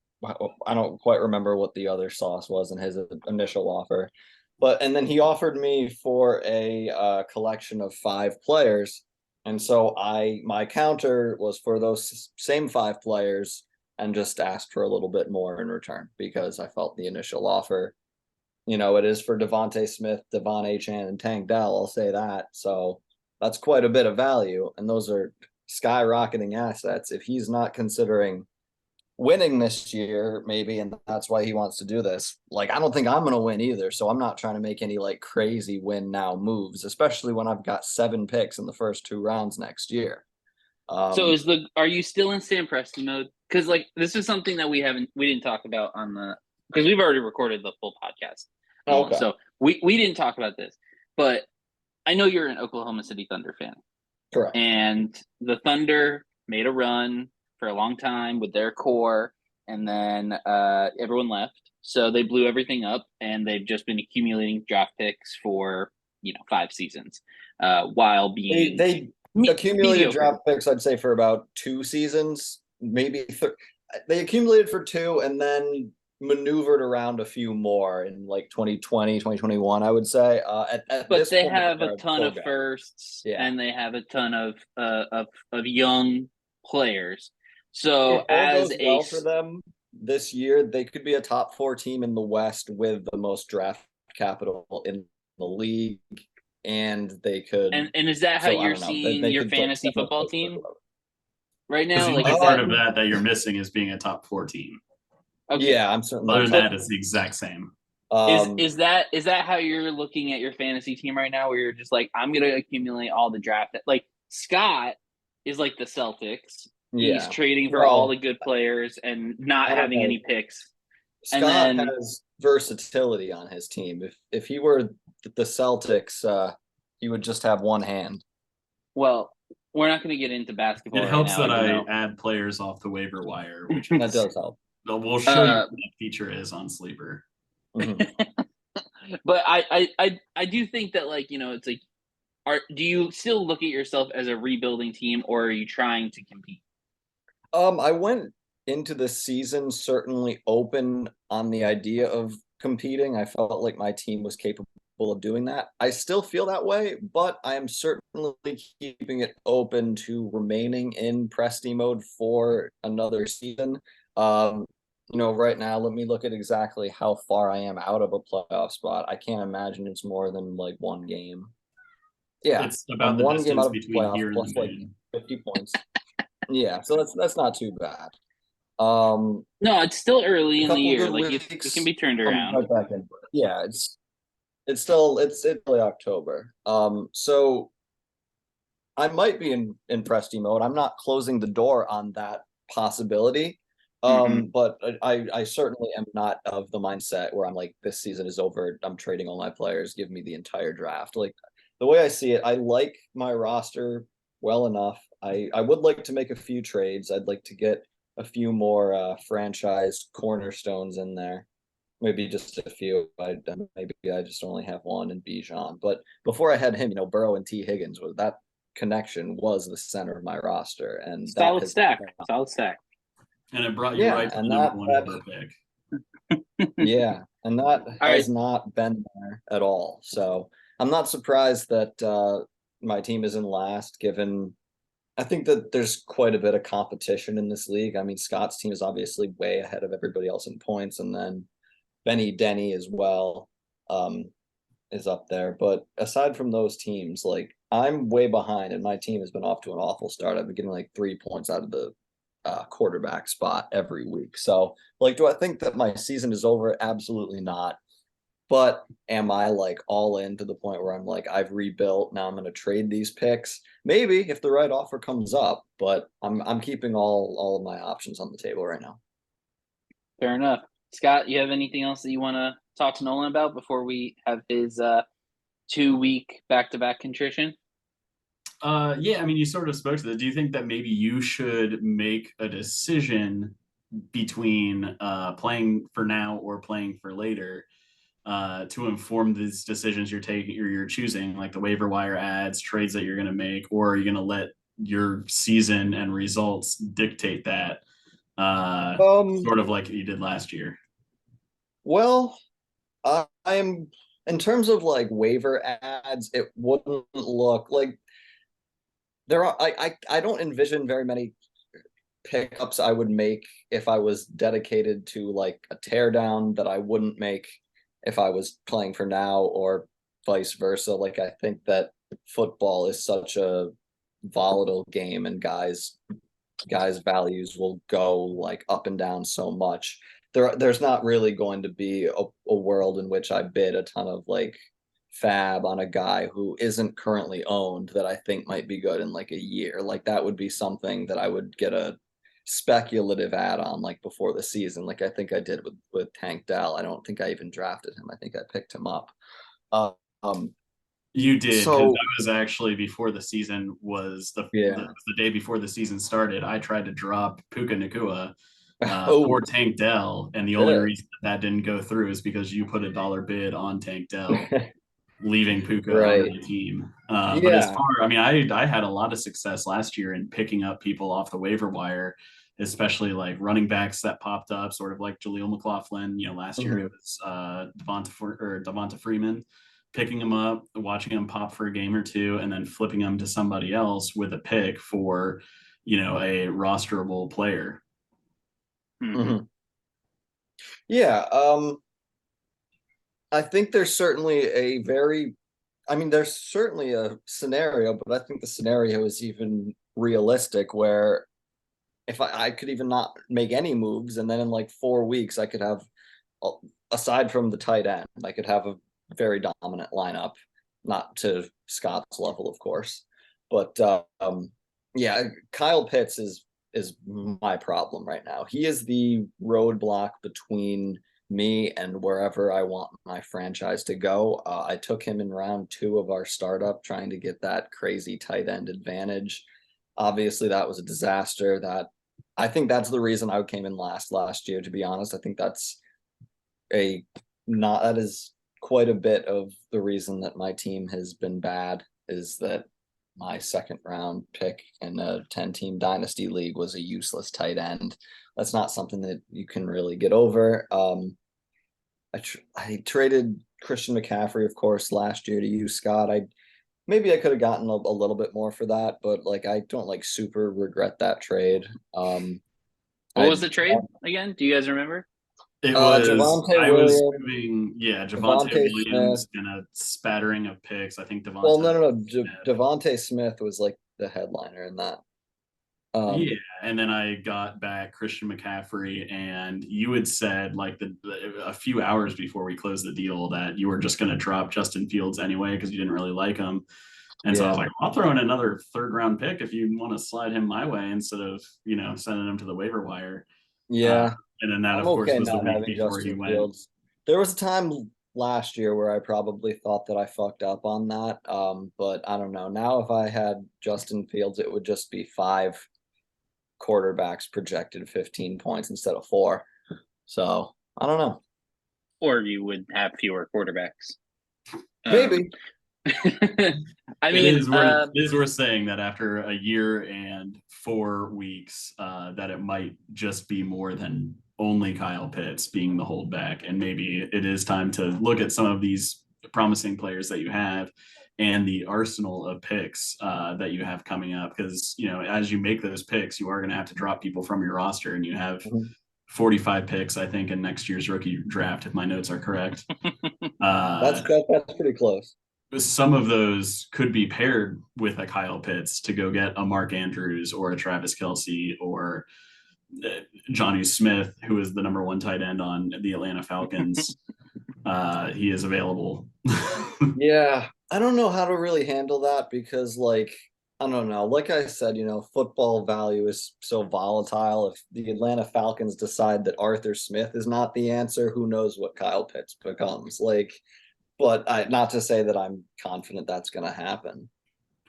I don't quite remember what the other sauce was in his initial offer, and then he offered me for a collection of 5 players, and so my counter was for those same 5 players and just asked for a little bit more in return because I felt the initial offer, it is for Devontae Smith, Devon Achane, and Tank Dell. I'll say that. So that's quite a bit of value, and those are skyrocketing assets. If he's not considering winning this year, maybe, and that's why he wants to do this, like I don't think I'm going to win either. So I'm not trying to make any like crazy win now moves, especially when I've got 7 picks in the first 2 rounds next year. So are you still in Sam Preston mode? Because like this is something that we didn't talk about because we've already recorded the full podcast. Okay. So we didn't talk about this, but I know you're an Oklahoma City Thunder fan. Correct. And the Thunder made a run for a long time with their core, and then everyone left. So they blew everything up, and they've just been accumulating draft picks for 5 seasons, while being they accumulated mediocre. draft picks, I'd say, for about 2 seasons, maybe. They accumulated for 2 and then maneuvered around a few more in like 2020, 2021, I would say. But they have a ton of firsts, and they have a ton of young players. So as well for them this year, they could be a top 4 team in the West with the most draft capital in the league, and they could. And is that how you're seeing your fantasy football team right now? Like part of that you're missing is being a top 4 team. Okay. Yeah, I'm certainly. Other than that, it's the exact same. Is that how you're looking at your fantasy team right now, where you're just like, I'm gonna accumulate all the draft? Like Scott is like the Celtics, He's Yeah. trading for Well, all the good players and not I don't having know. any picks. Scott And then, has versatility on his team. If he were the Celtics, he would just have one hand. well, we're not going to get into basketball It right helps now. that I know. add players off the waiver wire, which That does help. we'll show you what that feature is on Sleeper. But I do think that, like, you know, it's like, do you still look at yourself as a rebuilding team, or are you trying to compete? I went into the season certainly open on the idea of competing. I felt like my team was capable of doing that. I still feel that way, but I am certainly keeping it open to remaining in Presty mode for another season. You know, right now, let me look at exactly how far I am out of a playoff spot. I can't imagine it's more than like one game. Yeah, it's about the one game distance out of between playoff here and plus the like main. 50 points. Yeah, so that's not too bad. No, it's still early in the couple year. good Like, weeks, it can be turned I'm around. right back into it. Yeah, it's early October. So I might be in Presty mode. I'm not closing the door on that possibility. But I certainly am not of the mindset where I'm like, this season is over, I'm trading all my players, give me the entire draft. Like, the way I see it, I like my roster well enough. I would like to make a few trades. I'd like to get a few more franchise cornerstones in there. Maybe just a few. Maybe I just only have one in Bijan. But before I had him, you know, Burrow and T. Higgins, was that connection was the center of my roster, and that has solid stack. And it brought you right to the number one ever pick. Yeah, and that has not been there at all. So I'm not surprised that my team is in last, given I think that there's quite a bit of competition in this league. I mean, Scott's team is obviously way ahead of everybody else in points, and then Benny Denny as well is up there. But aside from those teams, like, I'm way behind, and my team has been off to an awful start. I've been getting like 3 points out of the quarterback spot every week. So, like, do I think that my season is over? Absolutely not. But am I like all in to the point where I'm like, I've rebuilt, now I'm going to trade these picks? Maybe if the right offer comes up, but I'm keeping all of my options on the table right now. Fair enough. Scott, you have anything else that you want to talk to Nolan about before we have his 2-week back-to-back contrition? Yeah, I mean, you sort of spoke to that. Do you think that maybe you should make a decision between playing for now or playing for later to inform these decisions you're taking or you're choosing, like the waiver wire ads, trades that you're going to make, or are you going to let your season and results dictate that, sort of like you did last year? Well, I'm in terms of like waiver ads, it wouldn't look like there are. I don't envision very many pickups I would make if I was dedicated to like a teardown that I wouldn't make if I was playing for now, or vice versa. Like, I think that football is such a volatile game, and guys values will go like up and down so much. There's not really going to be a world in which I bid a ton of like fab on a guy who isn't currently owned that I think might be good in like a year. Like, that would be something that I would get a speculative ad on like before the season, like I think I did with Tank Dell. I don't think I even drafted him. I think I picked him up. You did, so because that was actually before the season was the day before the season started. I tried to drop Puka Nacua for Tank Dell, and the only reason that didn't go through is because you put a dollar bid on Tank Dell, leaving Puka on the team. But as far, I mean, I had a lot of success last year in picking up people off the waiver wire, especially like running backs that popped up, sort of like Jaleel McLaughlin. You know, last year it was Devonta Freeman. Picking him up, watching him pop for a game or two, and then flipping him to somebody else with a pick for, you know, a rosterable player. Yeah, I think there's certainly there's certainly a scenario, but I think the scenario is even realistic where if I could even not make any moves, and then in like 4 weeks I could have, aside from the tight end, I could have a very dominant lineup, not to Scott's level, of course, but yeah, Kyle Pitts is is my problem right now. He is the roadblock between me and wherever I want my franchise to go. I took him in round 2 of our startup, trying to get that crazy tight end advantage. Obviously, that was a disaster. I think that's the reason I came in last year, to be honest. I think that is quite a bit of the reason that my team has been bad, is that my second round pick in a 10-team dynasty league was a useless tight end. That's not something that you can really get over. I traded Christian McCaffrey, of course, last year to you, Scott. Maybe I could have gotten a little bit more for that, but like I don't like super regret that trade. What was the trade again? Do you guys remember? It was Javonte I was Williams, moving, Javonte Devontae Williams Smith. and a spattering of picks. I think Devontae. Well, no. Devontae Smith was like the headliner in that. Yeah, and then I got back Christian McCaffrey, and you had said like a few hours before we closed the deal that you were just going to drop Justin Fields anyway because you didn't really like him. And so I was like, I'll throw in another 3rd round pick if you want to slide him my way instead of, sending him to the waiver wire. Yeah. And then that, I'm of course, okay was the not week having before Justin he went. Fields. There was a time last year where I probably thought that I fucked up on that. But I don't know. Now, if I had Justin Fields, it would just be 5 quarterbacks projected 15 points instead of 4. So I don't know. Or you would have fewer quarterbacks. Maybe. I mean, it is worth saying that after a year and 4 weeks, that it might just be more than only Kyle Pitts being the holdback, and maybe it is time to look at some of these promising players that you have and the arsenal of picks that you have coming up, because as you make those picks, you are going to have to drop people from your roster, and you have 45 picks, I think, in next year's rookie draft, if my notes are correct. That's pretty close. Some of those could be paired with a Kyle Pitts to go get a Mark Andrews or a Travis Kelce or Jonnu Smith, who is the number 1 tight end on the Atlanta Falcons. He is available. Yeah, I don't know how to really handle that because, I don't know. Like I said, football value is so volatile. If the Atlanta Falcons decide that Arthur Smith is not the answer, who knows what Kyle Pitts becomes. But not to say that I'm confident that's going to happen.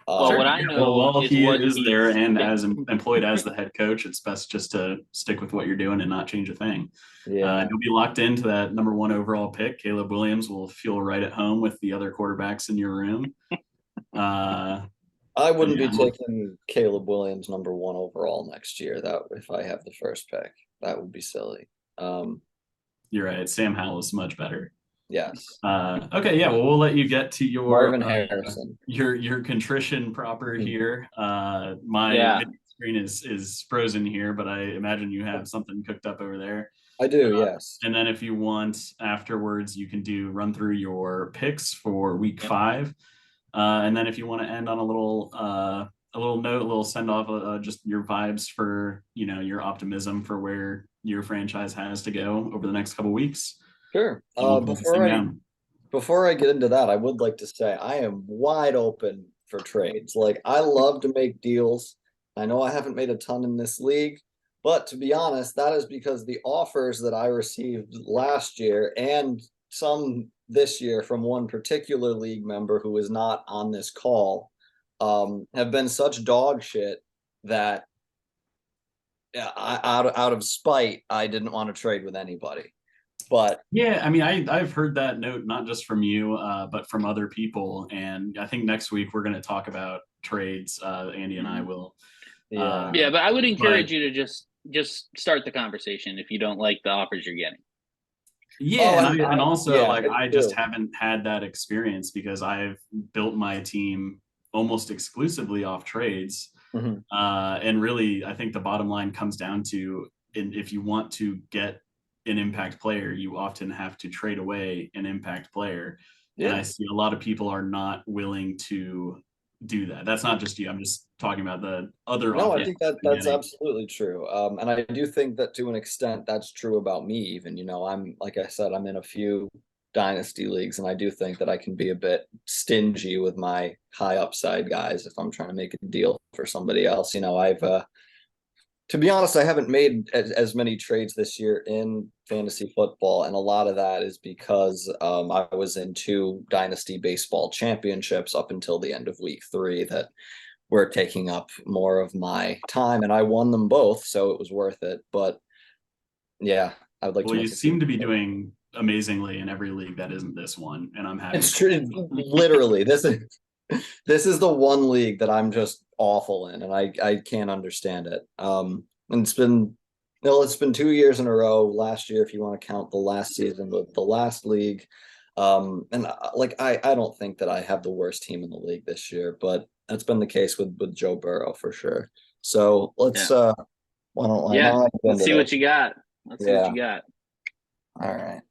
What I know is he is there and as employed as the head coach, it's best just to stick with what you're doing and not change a thing. Yeah, you'll be locked into that number 1 overall pick. Caleb Williams will feel right at home with the other quarterbacks in your room. I wouldn't be taking Caleb Williams number 1 overall next year. That if I have the first pick, that would be silly. You're right. Sam Howell is much better. Yes. Okay. Yeah. Well, we'll let you get to your Marvin Harrison. Your contrition proper here. My screen is frozen here, but I imagine you have something cooked up over there. I do. Yes. And then if you want afterwards, you can run through your picks for week 5, and then if you want to end on a little note, a little send off, just your vibes for your optimism for where your franchise has to go over the next couple weeks. Sure. Before I get into that, I would like to say I am wide open for trades. I love to make deals. I know I haven't made a ton in this league, but to be honest, that is because the offers that I received last year and some this year from one particular league member who is not on this call have been such dog shit that out of spite, I didn't want to trade with anybody. But yeah, I mean, I've heard that note not just from you, but from other people. And I think next week we're going to talk about trades. Andy and I will. Yeah, but I would encourage you to just start the conversation if you don't like the offers you're getting. Yeah, and also I just haven't had that experience because I've built my team almost exclusively off trades. Mm-hmm. And really, I think the bottom line comes down to if you want to get an impact player, you often have to trade away an impact player. Yeah. And I see a lot of people are not willing to do that. That's not just you. I'm just talking about the other. No, I think that's absolutely true. And I do think that to an extent that's true about me even. I'm, like I said, I'm in a few dynasty leagues, and I do think that I can be a bit stingy with my high upside guys if I'm trying to make a deal for somebody else. To be honest, I haven't made as many trades this year in fantasy football, and a lot of that is because I was in 2 dynasty baseball championships up until the end of week 3 that were taking up more of my time, and I won them both, so it was worth it. But yeah, I would like to Well, make you seem to be doing amazingly in every league that isn't this one, and I'm happy. It's true. Literally, this is the one league that I'm just awful in, and I can't understand it. And it's been 2 years in a row. Last year, if you want to count the last season, the last league. And like I don't think that I have the worst team in the league this year, but that's been the case with Joe Burrow for sure. So let's why don't let's see what you got. Let's see what you got. All right.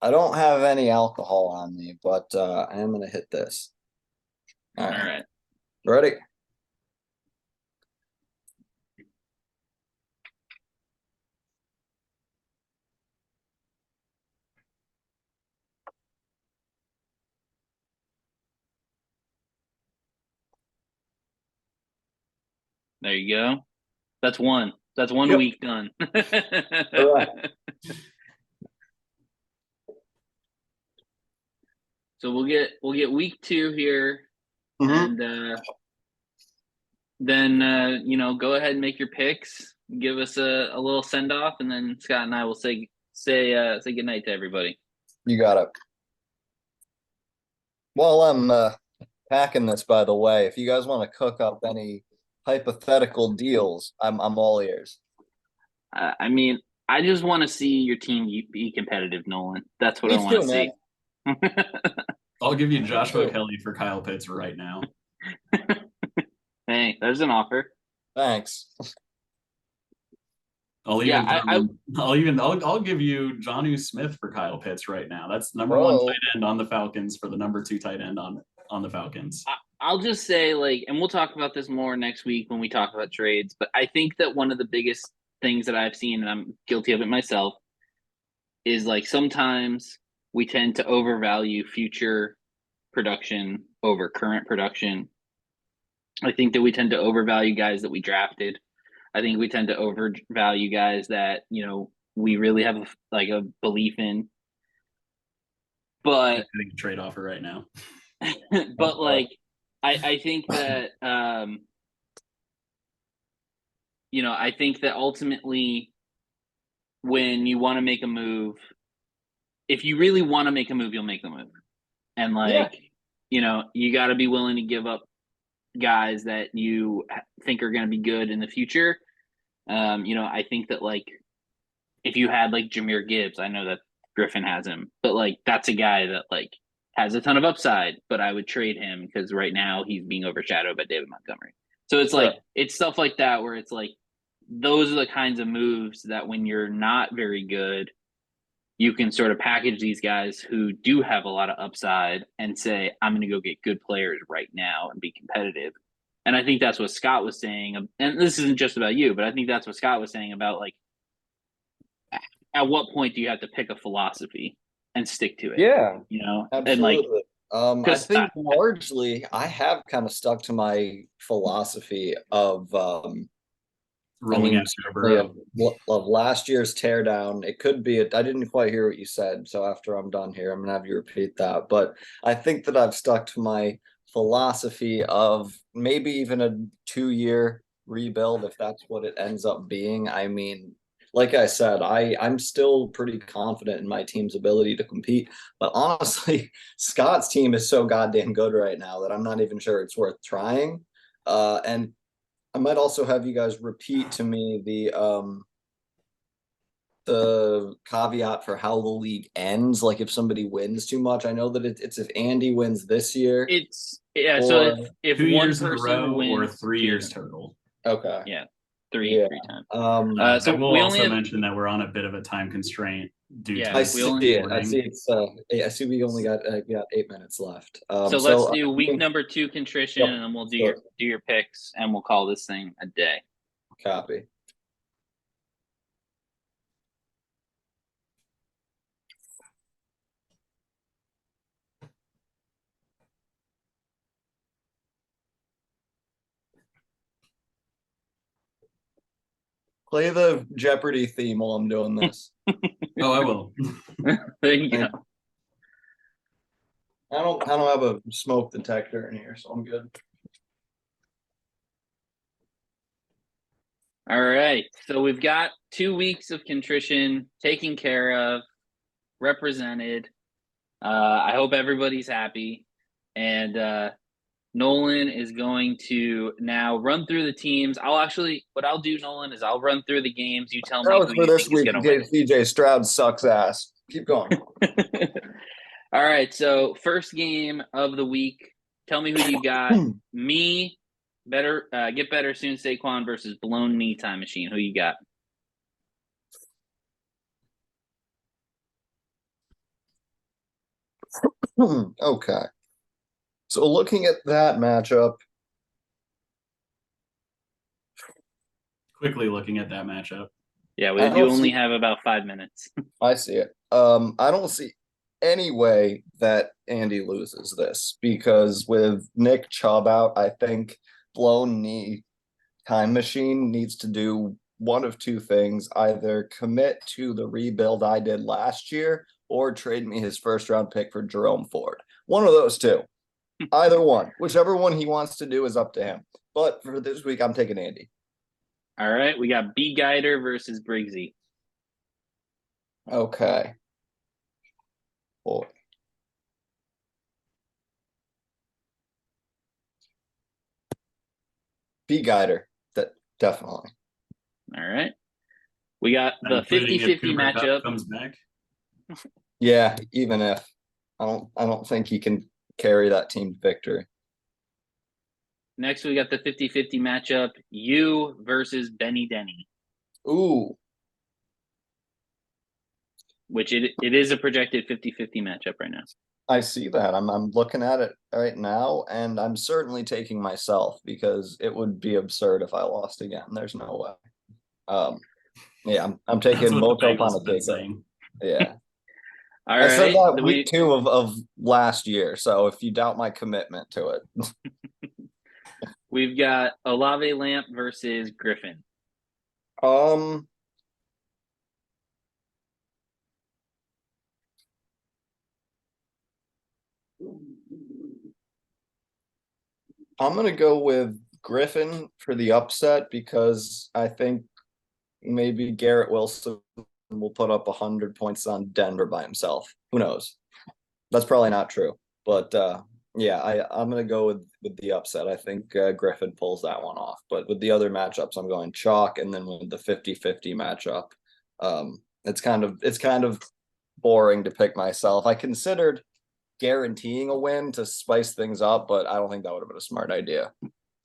I don't have any alcohol on me, but I am gonna hit this. All right. Ready? There you go. That's one. That's one week done. All right. So we'll get week 2 here, and then go ahead and make your picks. Give us a little send off, and then Scott and I will say good night to everybody. You got it. While I'm packing this, by the way, if you guys want to cook up any hypothetical deals, I'm all ears. I mean, I just want to see your team be competitive, Nolan. That's what I want to see. I'll give you Joshua Kelly for Kyle Pitts right now. Hey, there's an offer. Thanks. I'll give you Jonnu Smith for Kyle Pitts right now. That's number 1 tight end on the Falcons for the number 2 tight end on the Falcons. I'll just say, and we'll talk about this more next week when we talk about trades, but I think that one of the biggest things that I've seen, and I'm guilty of it myself, is sometimes we tend to overvalue future production over current production. I think that we tend to overvalue guys that we drafted. I think we tend to overvalue guys that, we really have a belief in. But I'm getting a trade offer right now. But I think that I think that ultimately when you want to make a move, if you really want to make a move, you'll make the move. And you got to be willing to give up guys that you think are going to be good in the future. I think that if you had Jahmyr Gibbs, I know that Griffin has him, but that's a guy that has a ton of upside, but I would trade him because right now he's being overshadowed by David Montgomery. So it's it's stuff like that where it's those are the kinds of moves that when you're not very good, you can sort of package these guys who do have a lot of upside and say, I'm going to go get good players right now and be competitive. And I think that's what Scott was saying. And this isn't just about you, but I think that's what Scott was saying about at what point do you have to pick a philosophy and stick to it? Yeah. Absolutely. And I think largely I have kind of stuck to my philosophy of rolling out of last year's teardown. It could be I didn't quite hear what you said, so after I'm done here, I'm gonna have you repeat that. But I think that I've stuck to my philosophy of maybe even a 2-year rebuild if that's what it ends up being. I mean, like I said, I'm still pretty confident in my team's ability to compete, but honestly, Scott's team is so goddamn good right now that I'm not even sure it's worth trying. And I might also have you guys repeat to me the caveat for how the league ends. If somebody wins too much, I know that it's if Andy wins this year. So if 2 one years in a person row wins, or 3 years total. Okay. Yeah. Three times. So we'll also mention that we're on a bit of a time constraint due to I see it. I see it's I see we only got 8 minutes left. So let's do week number 2 contrition, and then we'll do your picks, and we'll call this thing a day. Copy. Play the Jeopardy theme while I'm doing this. Oh, I will. There you go. I don't have a smoke detector in here, so I'm good. All right. So we've got 2 weeks of contrition taken care of, represented. I hope everybody's happy. And Nolan is going to now run through the teams. What I'll do, Nolan, is I'll run through the games. You tell me That was who for you this think is week. going to win. CJ Stroud sucks ass. Keep going. All right. So first game of the week. Tell me who you got. Me, get better soon. Saquon versus blown knee time machine. Who you got? Okay. So looking at that matchup, Quickly looking at that matchup. Yeah, we do only have about 5 minutes. I see it. I don't see any way that Andy loses this because with Nick Chubb out, I think blown knee time machine needs to do one of two things: either commit to the rebuild I did last year or trade me his first round pick for Jerome Ford. One of those two. Either one. Whichever one he wants to do is up to him. But for this week, I'm taking Andy. All right, we got B Guider versus Briggsy. Okay. Boy. B Guider. That definitely. All right. We got the Including if 50-50 Cooper Kupp matchup. comes back. Yeah, even if I don't think he can carry that team to victory. Next, we got the 50-50 matchup. You versus Benny Denny. Ooh. Which it is a projected 50-50 matchup right now. I see that. I'm looking at it right now, and I'm certainly taking myself because it would be absurd if I lost again. There's no way. Yeah, I'm taking Moto Ponateka. Yeah. All I said right. that week 2 of last year, so if you doubt my commitment to it. We've got Olave Lamp versus Griffin. I'm gonna go with Griffin for the upset because I think maybe Garrett Wilson will put up 100 points on Denver by himself. Who knows? That's probably not true, but yeah, I'm gonna go with the upset. I think Griffin pulls that one off. But with the other matchups, I'm going chalk, and then with the 50-50 matchup, it's kind of boring to pick myself. I considered guaranteeing a win to spice things up, but I don't think that would have been a smart idea.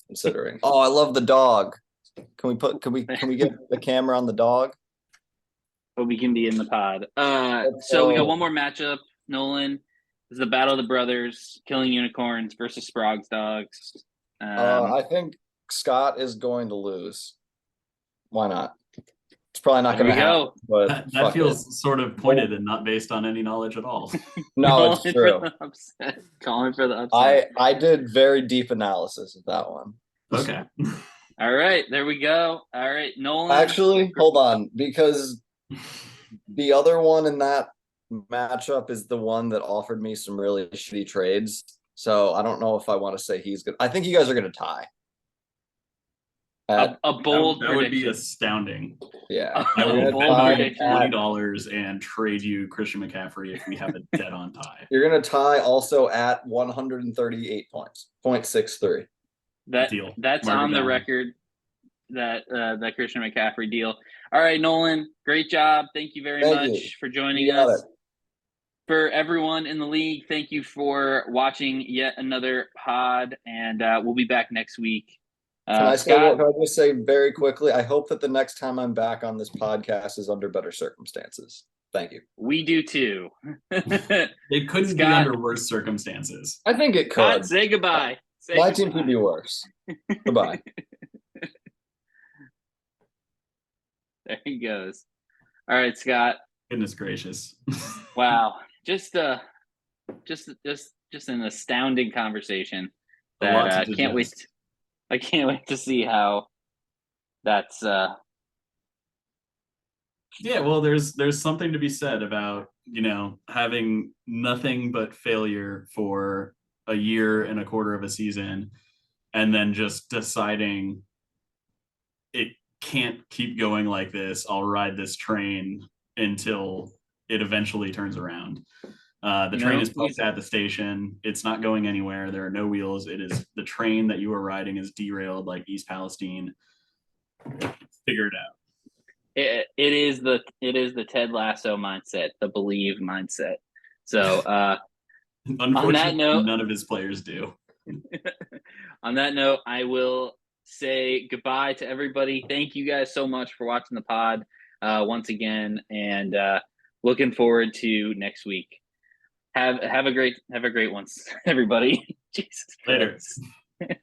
Considering, oh, I love the dog. Can we get the camera on the dog? But we can be in the pod. So we got one more matchup. Nolan, this is the Battle of the Brothers, Killing Unicorns versus Sprog's Dogs. I think Scott is going to lose. Why not? It's probably not going to happen. But that feels sort of pointed and not based on any knowledge at all. No, it's true. Calling for the upset. I did very deep analysis of that one. Okay. All right, there we go. All right, Nolan. Actually, hold on, because the other one in that matchup is the one that offered me some really shitty trades. So I don't know if I want to say he's good. I think you guys are going to tie. A bold that would be astounding. Yeah. I will bet you $20 and trade you Christian McCaffrey if we have a dead-on tie. You're going to tie also at 138 points, 0.63. Deal. That's Mark on the record, that Christian McCaffrey deal. All right, Nolan, great job. Thank you very much for joining us. For everyone in the league, thank you for watching yet another pod, and we'll be back next week. Can I just say very quickly, I hope that the next time I'm back on this podcast is under better circumstances. Thank you. We do too. It couldn't be under worse circumstances. I think it could. Scott, say goodbye. My team could be worse. Goodbye. There he goes. All right, Scott. Goodness gracious. Wow. Just an astounding conversation that I can't wait to see how that's Yeah, well, there's something to be said about, having nothing but failure for a year and a quarter of a season, and then just deciding it can't keep going like this. I'll ride this train until it eventually turns around. The train is parked at the station. It's not going anywhere. There are no wheels. It is the train that you are riding is derailed like East Palestine. Figure it out. It is the Ted Lasso mindset, the believe mindset. So unfortunately, on that note, none of his players do. On that note, I will say goodbye to everybody. Thank you guys so much for watching the pod once again, and looking forward to next week. Have a great one, everybody. Jesus Later. Christ.